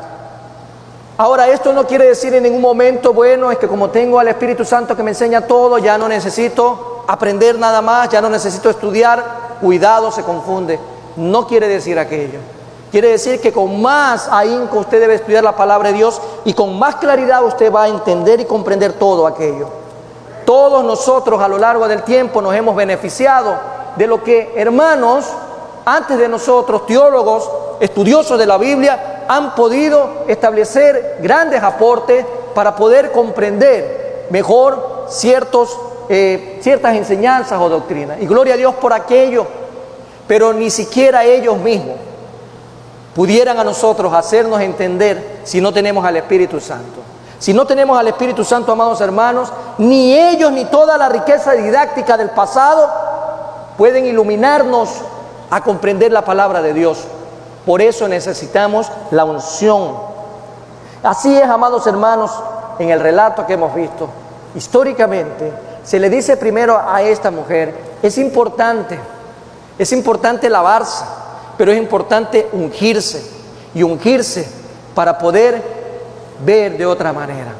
Ahora, esto no quiere decir en ningún momento, bueno, es que como tengo al Espíritu Santo que me enseña todo, ya no necesito aprender nada más, ya no necesito estudiar. Cuidado, se confunde. No quiere decir aquello. Quiere decir que con más ahínco usted debe estudiar la palabra de Dios y con más claridad usted va a entender y comprender todo aquello. Todos nosotros a lo largo del tiempo nos hemos beneficiado de lo que hermanos antes de nosotros, teólogos, estudiosos de la Biblia, han podido establecer grandes aportes para poder comprender mejor ciertas enseñanzas o doctrinas. Y gloria a Dios por aquello, pero ni siquiera ellos mismos pudieran a nosotros hacernos entender si no tenemos al Espíritu Santo. Si no tenemos al Espíritu Santo, amados hermanos, ni ellos ni toda la riqueza didáctica del pasado pueden iluminarnos a comprender la palabra de Dios. Por eso necesitamos la unción. Así es, amados hermanos, en el relato que hemos visto. Históricamente, se le dice primero a esta mujer, es importante lavarse, pero es importante ungirse, y ungirse para poder ver de otra manera.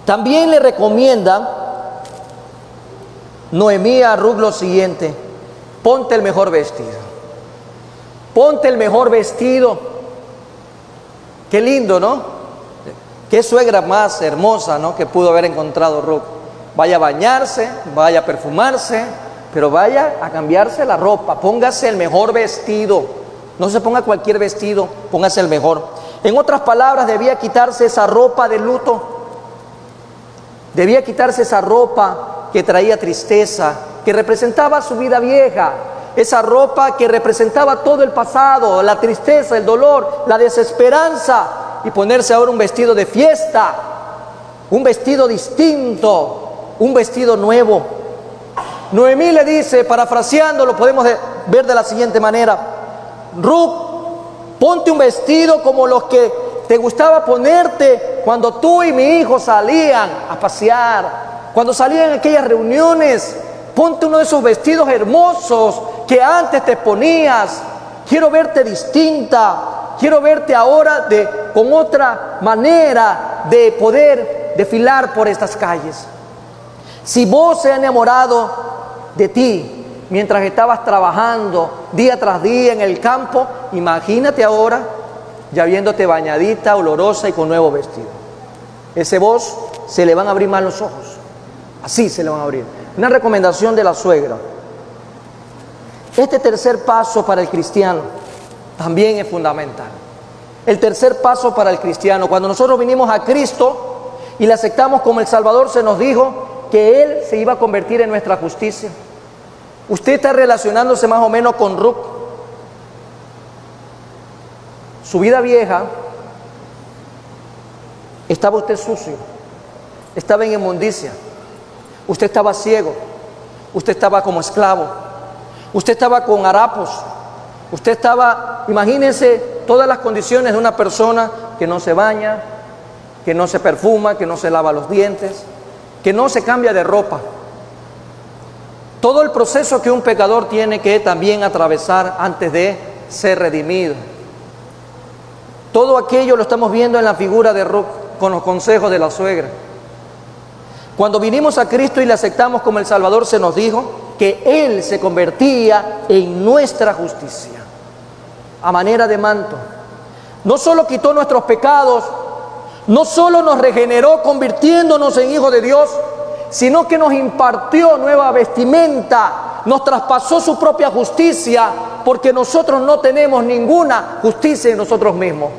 También le recomienda Noemí a Ruth lo siguiente: ponte el mejor vestido. Ponte el mejor vestido. Qué lindo, ¿no? Qué suegra más hermosa, ¿no?, que pudo haber encontrado Ruth. Vaya a bañarse, vaya a perfumarse, pero vaya a cambiarse la ropa. Póngase el mejor vestido. No se ponga cualquier vestido, póngase el mejor. En otras palabras, debía quitarse esa ropa de luto. Debía quitarse esa ropa que traía tristeza, que representaba su vida vieja. Esa ropa que representaba todo el pasado, la tristeza, el dolor, la desesperanza, y ponerse ahora un vestido de fiesta, un vestido distinto, un vestido nuevo. Noemí le dice, parafraseando, lo podemos ver de la siguiente manera: Ruth, ponte un vestido como los que te gustaba ponerte cuando tú y mi hijo salían a pasear, cuando salían en aquellas reuniones. Ponte uno de esos vestidos hermosos que antes te ponías. Quiero verte distinta, quiero verte ahora con otra manera de poder desfilar por estas calles. Si vos se ha enamorado de ti mientras estabas trabajando día tras día en el campo, imagínate ahora ya viéndote bañadita, olorosa y con nuevo vestido. Ese vos se le van a abrir más los ojos. Así se le van a abrir. Una recomendación de la suegra. Este tercer paso para el cristiano también es fundamental. El tercer paso para el cristiano, cuando nosotros vinimos a Cristo y le aceptamos como el Salvador, se nos dijo que Él se iba a convertir en nuestra justicia. Usted está relacionándose más o menos con Ruth. Su vida vieja, estaba usted sucio, estaba en inmundicia, usted estaba ciego, usted estaba como esclavo, usted estaba con harapos, usted estaba, imagínense todas las condiciones de una persona que no se baña, que no se perfuma, que no se lava los dientes, que no se cambia de ropa. Todo el proceso que un pecador tiene que también atravesar antes de ser redimido. Todo aquello lo estamos viendo en la figura de Ruth, con los consejos de la suegra. Cuando vinimos a Cristo y le aceptamos como el Salvador, se nos dijo que Él se convertía en nuestra justicia, a manera de manto. No solo quitó nuestros pecados, no solo nos regeneró convirtiéndonos en hijos de Dios, sino que nos impartió nueva vestimenta, nos traspasó su propia justicia, porque nosotros no tenemos ninguna justicia en nosotros mismos.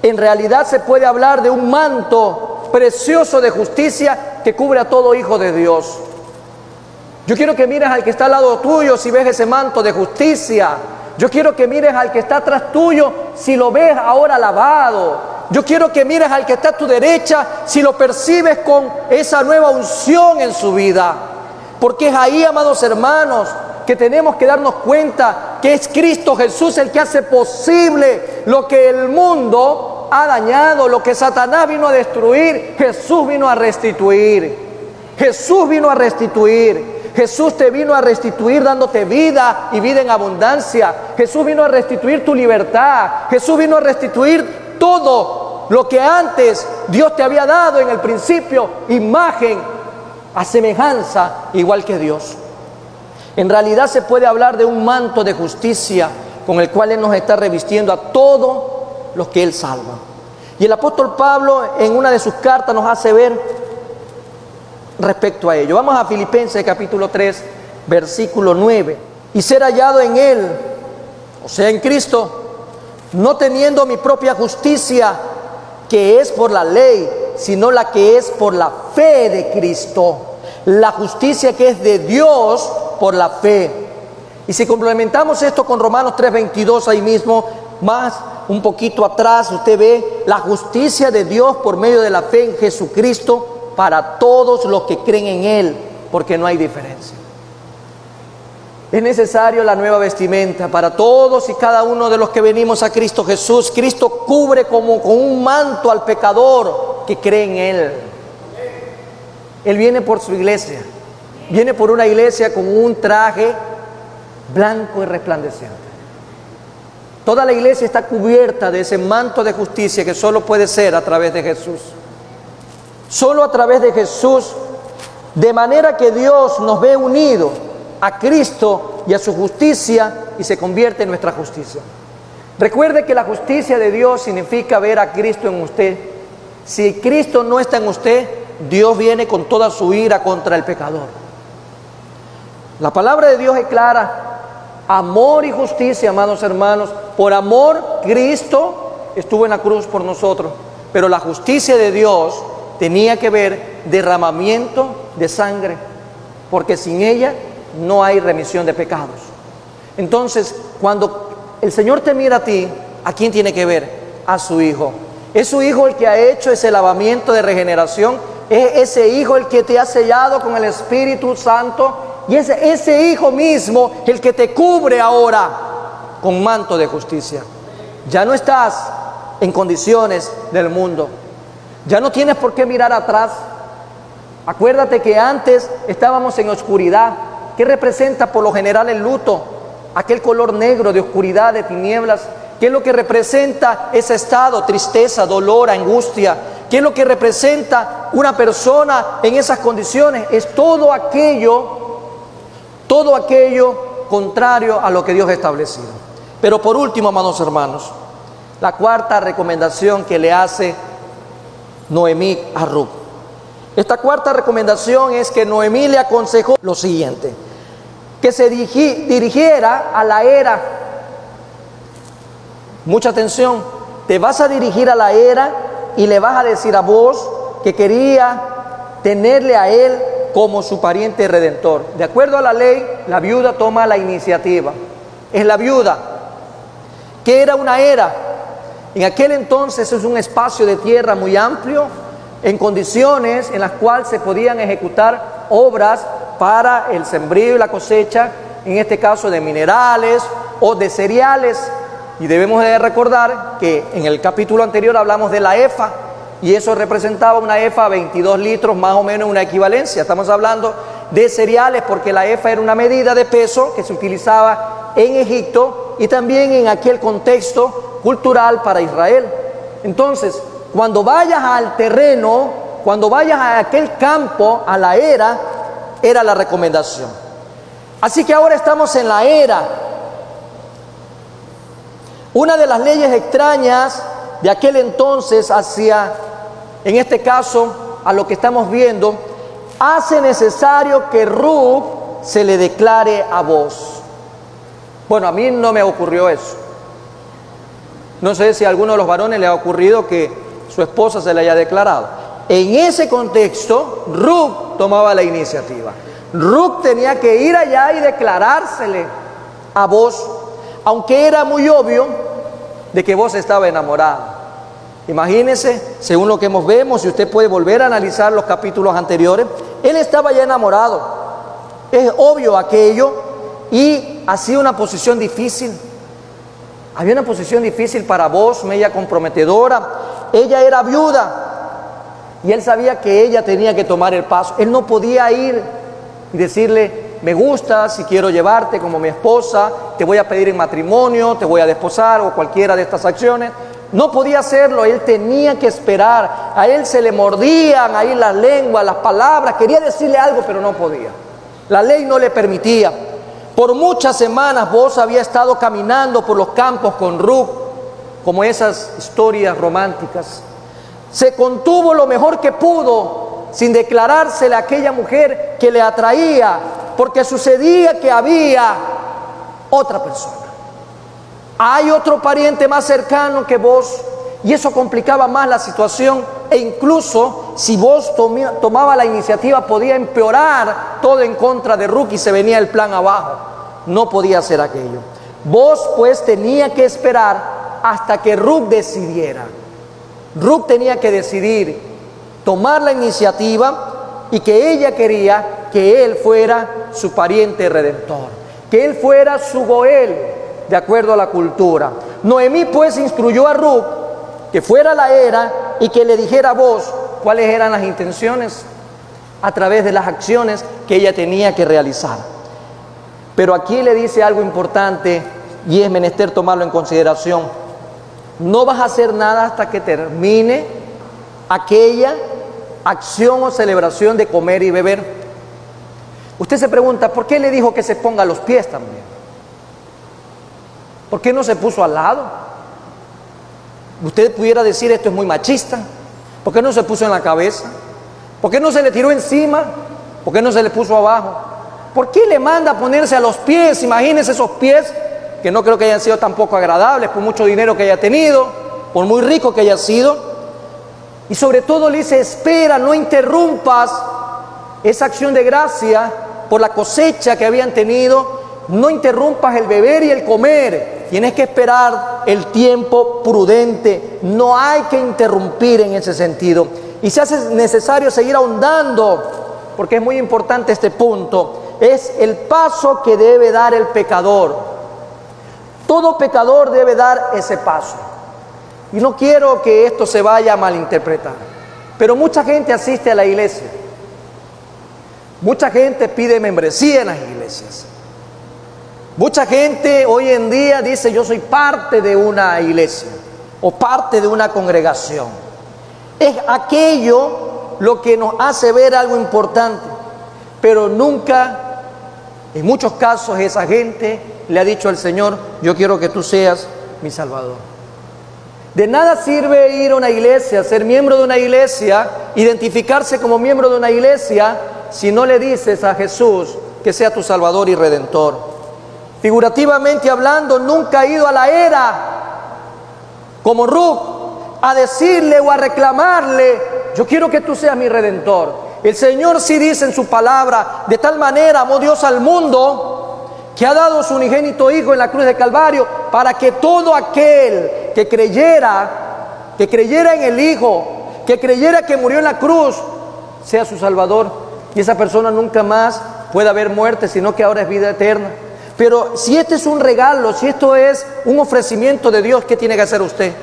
En realidad se puede hablar de un manto precioso de justicia que cubre a todo hijo de Dios. Yo quiero que mires al que está al lado tuyo si ves ese manto de justicia. Yo quiero que mires al que está atrás tuyo si lo ves ahora lavado. Yo quiero que mires al que está a tu derecha si lo percibes con esa nueva unción en su vida. Porque es ahí, amados hermanos, que tenemos que darnos cuenta que es Cristo Jesús el que hace posible lo que el mundo ha dañado, lo que Satanás vino a destruir. Jesús vino a restituir. Jesús vino a restituir. Jesús te vino a restituir dándote vida y vida en abundancia. Jesús vino a restituir tu libertad. Jesús vino a restituir todo lo que antes Dios te había dado en el principio, imagen, a semejanza, igual que Dios. En realidad se puede hablar de un manto de justicia con el cual Él nos está revistiendo a todos los que Él salva. Y el apóstol Pablo en una de sus cartas nos hace ver respecto a ello. Vamos a Filipenses capítulo 3, versículo 9. Y ser hallado en Él, o sea en Cristo, no teniendo mi propia justicia, que es por la ley, sino la que es por la fe de Cristo. La justicia que es de Dios por la fe. Y si complementamos esto con Romanos 3:22, ahí mismo, más un poquito atrás, usted ve la justicia de Dios por medio de la fe en Jesucristo para todos los que creen en Él, porque no hay diferencia. Es necesario la nueva vestimenta para todos y cada uno de los que venimos a Cristo Jesús. Cristo cubre como con un manto al pecador que cree en Él. Él viene por su iglesia, viene por una iglesia con un traje blanco y resplandeciente. Toda la iglesia está cubierta de ese manto de justicia que solo puede ser a través de Jesús. Solo a través de Jesús, de manera que Dios nos ve unidos a Cristo y a su justicia y se convierte en nuestra justicia. Recuerde que la justicia de Dios significa ver a Cristo en usted. Si Cristo no está en usted, Dios viene con toda su ira contra el pecador. La palabra de Dios es clara. Amor y justicia, amados hermanos. Por amor, Cristo estuvo en la cruz por nosotros. Pero la justicia de Dios tenía que ver derramamiento de sangre, porque sin ella no hay remisión de pecados. Entonces, cuando el Señor te mira a ti, ¿a quién tiene que ver? A su Hijo. Es su Hijo el que ha hecho ese lavamiento de regeneración. Es ese Hijo el que te ha sellado con el Espíritu Santo. Y es ese Hijo mismo el que te cubre ahora con manto de justicia. Ya no estás en condiciones del mundo. Ya no tienes por qué mirar atrás. Acuérdate que antes estábamos en oscuridad. ¿Qué representa por lo general el luto? Aquel color negro de oscuridad, de tinieblas. ¿Qué es lo que representa ese estado? Tristeza, dolor, angustia. ¿Qué es lo que representa una persona en esas condiciones? Es todo aquello contrario a lo que Dios ha establecido. Pero por último, amados hermanos, la cuarta recomendación que le hace Noemí a Ruth. Esta cuarta recomendación es que Noemí le aconsejó lo siguiente: que se dirigiera a la era. Mucha atención, te vas a dirigir a la era y le vas a decir a vos que quería tenerle a él como su pariente redentor. De acuerdo a la ley, la viuda toma la iniciativa. Es la viuda. ¿Qué era una era? En aquel entonces es un espacio de tierra muy amplio, en condiciones en las cuales se podían ejecutar obras para el sembrío y la cosecha, en este caso de minerales o de cereales. Y debemos de recordar que en el capítulo anterior hablamos de la efa, y eso representaba una efa 22 litros, más o menos una equivalencia. Estamos hablando de cereales porque la efa era una medida de peso que se utilizaba en Egipto y también en aquel contexto cultural para Israel. Entonces, cuando vayas al terreno, cuando vayas a aquel campo, a la era la recomendación. Así que ahora estamos en la era. Una de las leyes extrañas de aquel entonces hacia, en este caso, a lo que estamos viendo, hace necesario que Ruth se le declare a vos. Bueno, a mí no me ocurrió eso. No sé si a alguno de los varones le ha ocurrido que su esposa se le haya declarado. En ese contexto, Ruth tomaba la iniciativa. Ruth tenía que ir allá y declarársele a vos, aunque era muy obvio de que vos estaba enamorada. Imagínese, según lo que vemos, y usted puede volver a analizar los capítulos anteriores, él estaba ya enamorado. Es obvio aquello, y hacía una posición difícil. Había una posición difícil para vos, media comprometedora. Ella era viuda y él sabía que ella tenía que tomar el paso. Él no podía ir y decirle: me gusta, si quiero llevarte como mi esposa, te voy a pedir en matrimonio, te voy a desposar, o cualquiera de estas acciones. No podía hacerlo, él tenía que esperar. A él se le mordían ahí las lenguas, las palabras. Quería decirle algo, pero no podía. La ley no le permitía. Por muchas semanas vos había estado caminando por los campos con Ruth, como esas historias románticas. Se contuvo lo mejor que pudo, sin declarársele a aquella mujer que le atraía, porque sucedía que había otra persona. Hay otro pariente más cercano que vos, y eso complicaba más la situación, e incluso si vos tomaba la iniciativa podía empeorar todo en contra de Ruth y se venía el plan abajo. no podía hacer aquello. Vos pues tenía que esperar hasta que Ruth decidiera. Ruth tenía que decidir, tomar la iniciativa, y que ella quería que él fuera su pariente redentor, que él fuera su Goel, de acuerdo a la cultura. Noemí pues instruyó a Ruth que fuera a la era y que le dijera a Boaz cuáles eran las intenciones a través de las acciones que ella tenía que realizar. Pero aquí le dice algo importante y es menester tomarlo en consideración. No vas a hacer nada hasta que termine aquella acción o celebración de comer y beber. Usted se pregunta, ¿por qué le dijo que se ponga a los pies también? ¿Por qué no se puso al lado? Usted pudiera decir, esto es muy machista. ¿Por qué no se puso en la cabeza? ¿Por qué no se le tiró encima? ¿Por qué no se le puso abajo? ¿Por qué le manda a ponerse a los pies? Imagínense esos pies, que no creo que hayan sido tampoco agradables, por mucho dinero que haya tenido, por muy rico que haya sido. Y sobre todo le dice, espera, no interrumpas esa acción de gracia por la cosecha que habían tenido. No interrumpas el beber y el comer. Tienes que esperar el tiempo prudente. No hay que interrumpir en ese sentido. Y se hace necesario seguir ahondando, porque es muy importante este punto. Es el paso que debe dar el pecador. Todo pecador debe dar ese paso. Y no quiero que esto se vaya a malinterpretar, pero mucha gente asiste a la iglesia. Mucha gente pide membresía en las iglesias. Mucha gente hoy en día dice, yo soy parte de una iglesia o parte de una congregación. Es aquello lo que nos hace ver algo importante, pero nunca, en muchos casos, esa gente le ha dicho al Señor, yo quiero que tú seas mi Salvador. De nada sirve ir a una iglesia, ser miembro de una iglesia, identificarse como miembro de una iglesia, si no le dices a Jesús que sea tu Salvador y Redentor. Figurativamente hablando, nunca ha ido a la era como Ruth a decirle o a reclamarle, yo quiero que tú seas mi Redentor. El Señor sí dice en su palabra, de tal manera amó Dios al mundo que ha dado su unigénito Hijo en la cruz de Calvario, para que todo aquel que creyera en el Hijo, que creyera que murió en la cruz, sea su Salvador, y esa persona nunca más pueda haber muerte, sino que ahora es vida eterna. Pero si este es un regalo, si esto es un ofrecimiento de Dios, ¿qué tiene que hacer usted?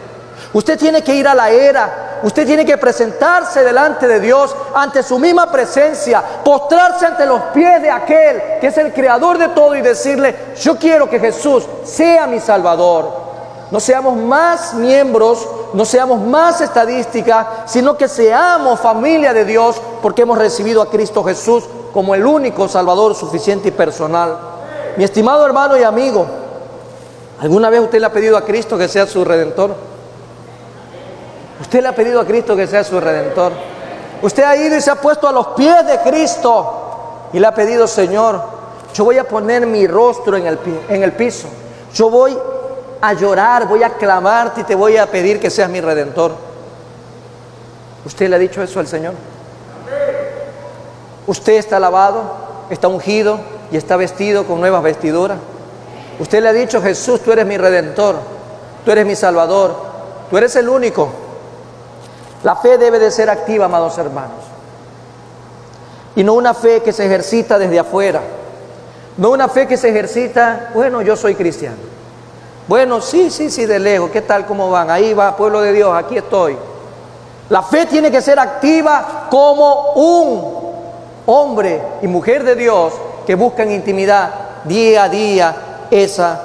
Usted tiene que ir a la era, usted tiene que presentarse delante de Dios, ante su misma presencia, postrarse ante los pies de aquel que es el creador de todo y decirle, yo quiero que Jesús sea mi Salvador. No seamos más miembros, no seamos más estadística, sino que seamos familia de Dios, porque hemos recibido a Cristo Jesús como el único Salvador suficiente y personal. Mi estimado hermano y amigo, ¿alguna vez usted le ha pedido a Cristo que sea su Redentor? Usted le ha pedido a Cristo que sea su Redentor. Usted ha ido y se ha puesto a los pies de Cristo y le ha pedido, Señor, yo voy a poner mi rostro en el piso. Yo voy a llorar, voy a clamarte y te voy a pedir que seas mi Redentor. ¿Usted le ha dicho eso al Señor? Usted está lavado, está ungido y está vestido con nuevas vestiduras. Usted le ha dicho, Jesús, tú eres mi Redentor, tú eres mi Salvador, tú eres el único. La fe debe de ser activa, amados hermanos, y no una fe que se ejercita desde afuera, no una fe que se ejercita, bueno, yo soy cristiano, bueno, sí, de lejos, ¿qué tal, cómo van? Ahí va, pueblo de Dios, aquí estoy. La fe tiene que ser activa como un hombre y mujer de Dios que buscan intimidad día a día, esa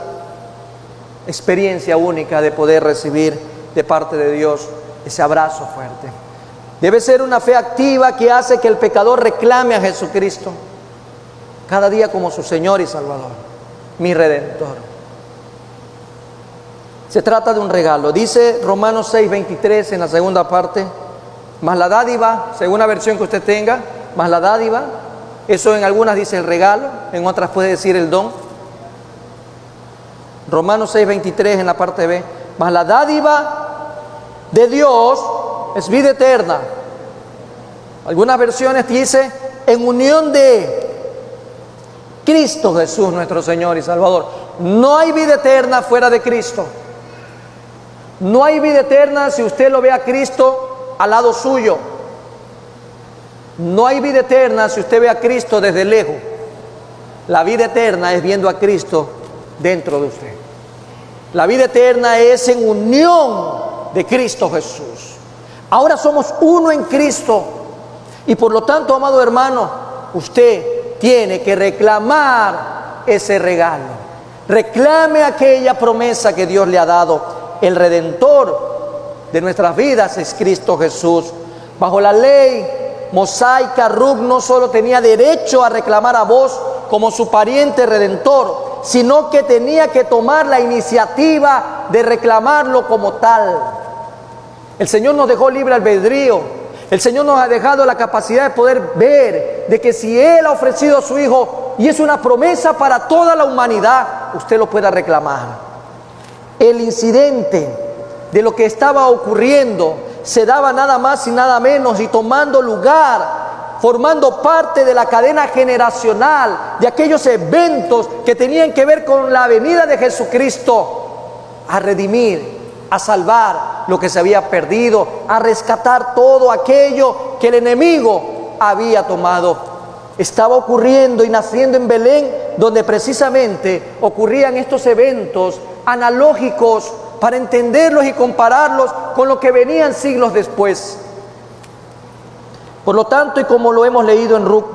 experiencia única de poder recibir de parte de Dios ese abrazo fuerte. Debe ser una fe activa que hace que el pecador reclame a Jesucristo cada día como su Señor y Salvador, mi Redentor. Se trata de un regalo. Dice Romanos 6:23 en la segunda parte, más la dádiva, según la versión que usted tenga, más la dádiva. Eso en algunas dice el regalo, en otras puede decir el don. Romanos 6:23 en la parte B, más la dádiva de Dios es vida eterna. Algunas versiones dice en unión de. Cristo Jesús, nuestro Señor y Salvador. No hay vida eterna fuera de Cristo. No hay vida eterna si usted lo ve a Cristo al lado suyo. No hay vida eterna si usted ve a Cristo desde lejos. La vida eterna es viendo a Cristo dentro de usted. La vida eterna es en unión de Cristo Jesús. Ahora somos uno en Cristo. Y por lo tanto, amado hermano, usted tiene que reclamar ese regalo. Reclame aquella promesa que Dios le ha dado. El Redentor de nuestras vidas es Cristo Jesús. Bajo la ley mosaica, Ruc no solo tenía derecho a reclamar a Boaz como su pariente redentor, sino que tenía que tomar la iniciativa de reclamarlo como tal. El Señor nos dejó libre albedrío. El Señor nos ha dejado la capacidad de poder ver de que si Él ha ofrecido a su Hijo y es una promesa para toda la humanidad, usted lo pueda reclamar. El incidente de lo que estaba ocurriendo se daba nada más y nada menos y tomando lugar, formando parte de la cadena generacional de aquellos eventos que tenían que ver con la venida de Jesucristo a redimir, a salvar lo que se había perdido, a rescatar todo aquello que el enemigo había tomado. Estaba ocurriendo y naciendo en Belén, donde precisamente ocurrían estos eventos analógicos para entenderlos y compararlos con lo que venían siglos después. Por lo tanto, y como lo hemos leído en Ruc,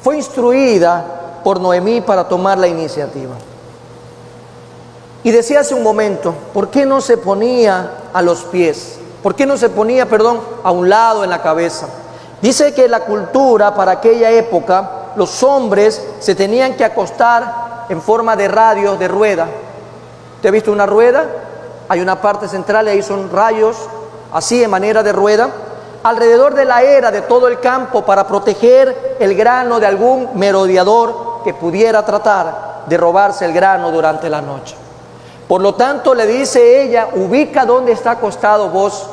fue instruida por Noemí para tomar la iniciativa. Y decía hace un momento, ¿por qué no se ponía a los pies? ¿Por qué no se ponía, a un lado en la cabeza? Dice que la cultura para aquella época, los hombres se tenían que acostar en forma de radios de rueda. ¿Usted ha visto una rueda? Hay una parte central y ahí son rayos, así en manera de rueda, alrededor de la era de todo el campo para proteger el grano de algún merodeador que pudiera tratar de robarse el grano durante la noche. Por lo tanto, le dice ella, ubica dónde está acostado Boaz,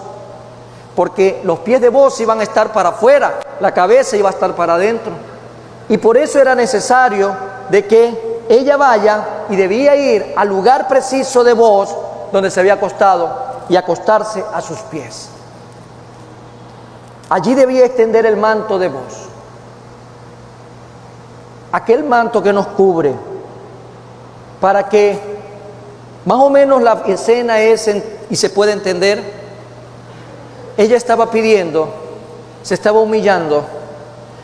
porque los pies de Boaz iban a estar para afuera, la cabeza iba a estar para adentro. Y por eso era necesario de que ella vaya y debía ir al lugar preciso de Boaz donde se había acostado y acostarse a sus pies. Allí debía extender el manto de Boaz, aquel manto que nos cubre, para que más o menos la escena es y se puede entender. Ella estaba pidiendo, se estaba humillando,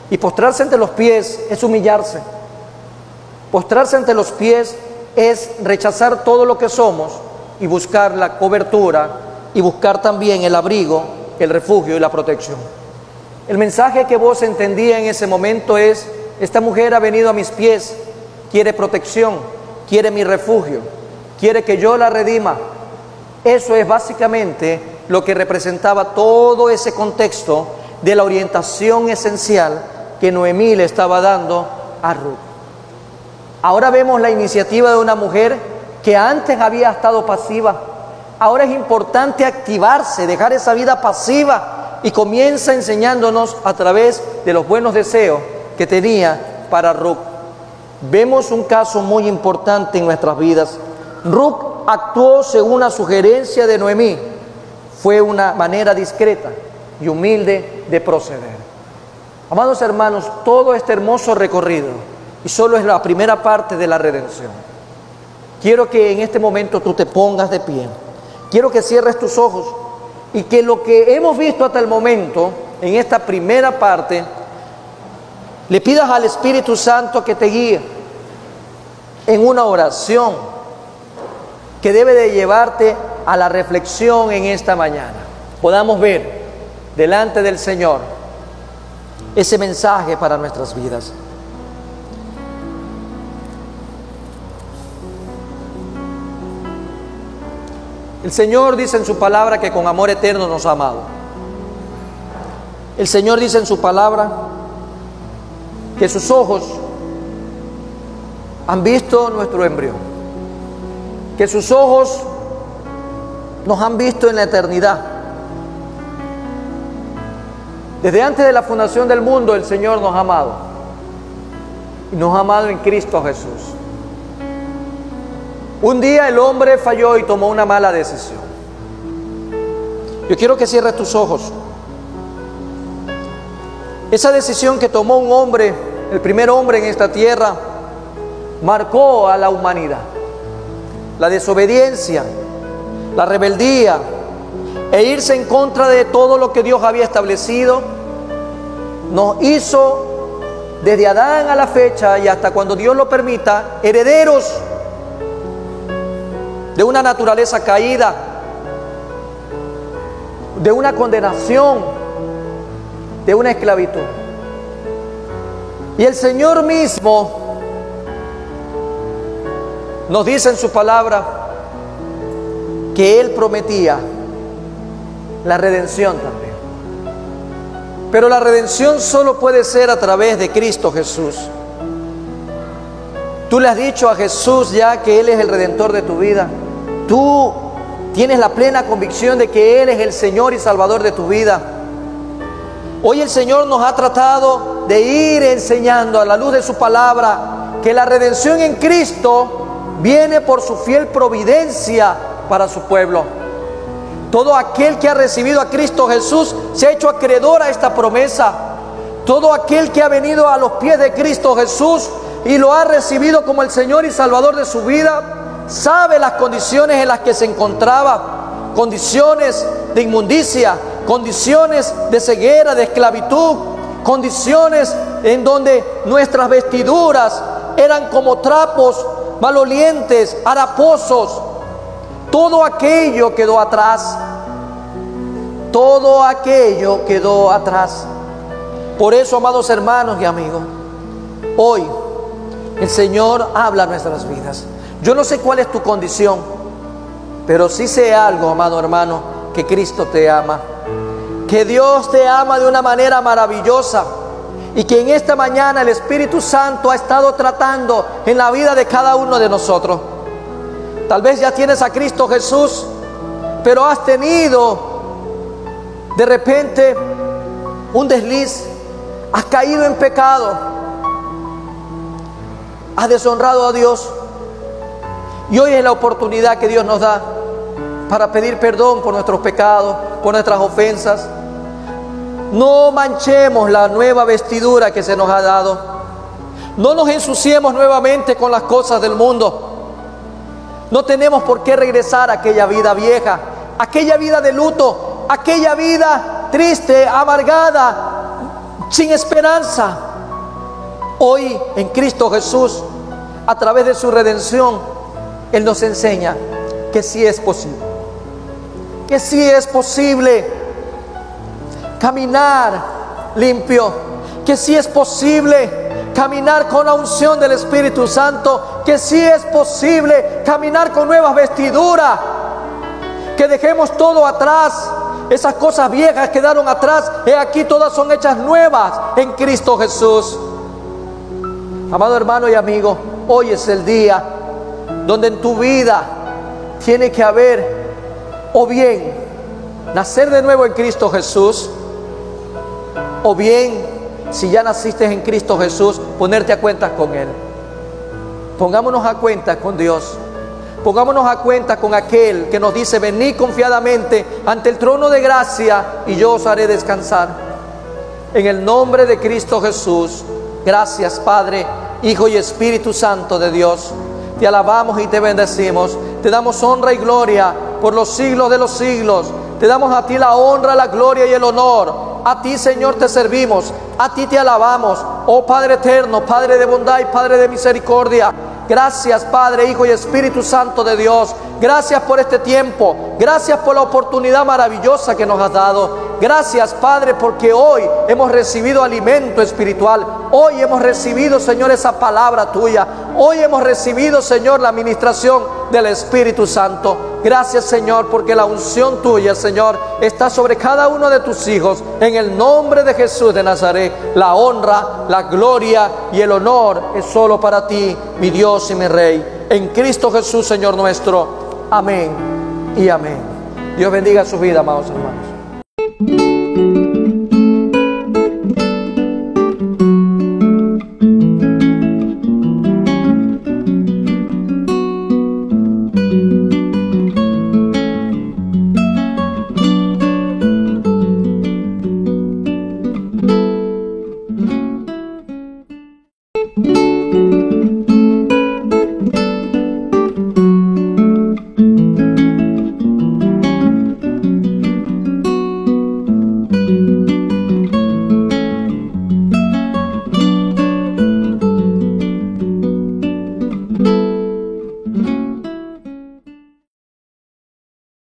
y postrarse ante los pies es humillarse. Postrarse ante los pies es rechazar todo lo que somos y buscar la cobertura y buscar también el abrigo, el refugio y la protección. El mensaje que Boaz entendía en ese momento es: esta mujer ha venido a mis pies, quiere protección, quiere mi refugio, quiere que yo la redima. Eso es básicamente lo que representaba todo ese contexto de la orientación esencial que Noemí le estaba dando a Ruc. Ahora vemos la iniciativa de una mujer que antes había estado pasiva. Ahora es importante activarse, dejar esa vida pasiva, y comienza enseñándonos a través de los buenos deseos que tenía para Ruc. Vemos un caso muy importante en nuestras vidas. Ruc actuó según la sugerencia de Noemí. Fue una manera discreta y humilde de proceder. Amados hermanos, todo este hermoso recorrido, y solo es la primera parte de la redención. Quiero que en este momento tú te pongas de pie. Quiero que cierres tus ojos y que lo que hemos visto hasta el momento, en esta primera parte, le pidas al Espíritu Santo que te guíe en una oración que debe de llevarte a la reflexión en esta mañana. Podamos ver delante del Señor ese mensaje para nuestras vidas. El Señor dice en su palabra que con amor eterno nos ha amado. El Señor dice en su palabra que sus ojos han visto nuestro embrión, que sus ojos nos han visto en la eternidad. Desde antes de la fundación del mundo el Señor nos ha amado. y nos ha amado en Cristo Jesús. Un día el hombre falló y tomó una mala decisión. Yo quiero que cierres tus ojos. Esa decisión que tomó un hombre, el primer hombre en esta tierra, marcó a la humanidad. La desobediencia, la rebeldía e irse en contra de todo lo que Dios había establecido, nos hizo desde Adán a la fecha y hasta cuando Dios lo permita, herederos de una naturaleza caída, de una condenación, de una esclavitud. Y el Señor mismo nos dice en su palabra que Él prometía la redención también. Pero la redención solo puede ser a través de Cristo Jesús. Tú le has dicho a Jesús ya que Él es el Redentor de tu vida. Tú tienes la plena convicción de que Él es el Señor y Salvador de tu vida. Hoy el Señor nos ha tratado de ir enseñando a la luz de su palabra que la redención en Cristo viene por su fiel providencia para su pueblo. Todo aquel que ha recibido a Cristo Jesús se ha hecho acreedor a esta promesa. Todo aquel que ha venido a los pies de Cristo Jesús y lo ha recibido como el Señor y Salvador de su vida, sabe las condiciones en las que se encontraba. Condiciones de inmundicia, condiciones de ceguera, de esclavitud, condiciones en donde nuestras vestiduras eran como trapos malolientes, haraposos. Todo aquello quedó atrás. Todo aquello quedó atrás. Por eso, amados hermanos y amigos, hoy el Señor habla a nuestras vidas. Yo no sé cuál es tu condición, pero sí sé algo, amado hermano, que Cristo te ama, que Dios te ama de una manera maravillosa y que en esta mañana el Espíritu Santo ha estado tratando en la vida de cada uno de nosotros. Tal vez ya tienes a Cristo Jesús, pero has tenido de repente un desliz, has caído en pecado, has deshonrado a Dios. Y hoy es la oportunidad que Dios nos da para pedir perdón por nuestros pecados, por nuestras ofensas. No manchemos la nueva vestidura que se nos ha dado. No nos ensuciemos nuevamente con las cosas del mundo. No tenemos por qué regresar a aquella vida vieja, aquella vida de luto, aquella vida triste, amargada, sin esperanza. Hoy en Cristo Jesús, a través de su redención, Él nos enseña que sí es posible. Que sí es posible caminar limpio. Que sí es posible caminar con la unción del Espíritu Santo. Que sí es posible caminar con nuevas vestiduras. Que dejemos todo atrás. Esas cosas viejas quedaron atrás. He aquí todas son hechas nuevas en Cristo Jesús. Amado hermano y amigo, hoy es el día donde en tu vida tiene que haber, o bien nacer de nuevo en Cristo Jesús, o bien, si ya naciste en Cristo Jesús, ponerte a cuentas con Él. Pongámonos a cuentas con Dios. Pongámonos a cuenta con aquel que nos dice: venid confiadamente ante el trono de gracia y yo os haré descansar. En el nombre de Cristo Jesús, gracias Padre, Hijo y Espíritu Santo de Dios. Te alabamos y te bendecimos. Te damos honra y gloria por los siglos de los siglos. Te damos a ti la honra, la gloria y el honor. A ti, Señor, te servimos. A ti te alabamos. Oh Padre eterno, Padre de bondad y Padre de misericordia. Gracias, Padre, Hijo y Espíritu Santo de Dios. Gracias por este tiempo. Gracias por la oportunidad maravillosa que nos has dado. Gracias, Padre, porque hoy hemos recibido alimento espiritual. Hoy hemos recibido, Señor, esa palabra tuya. Hoy hemos recibido, Señor, la administración del Espíritu Santo. Gracias, Señor, porque la unción tuya, Señor, está sobre cada uno de tus hijos. En el nombre de Jesús de Nazaret, la honra, la gloria y el honor es solo para ti, mi Dios y mi Rey. En Cristo Jesús, Señor nuestro. Amén y amén. Dios bendiga su vida, amados hermanos.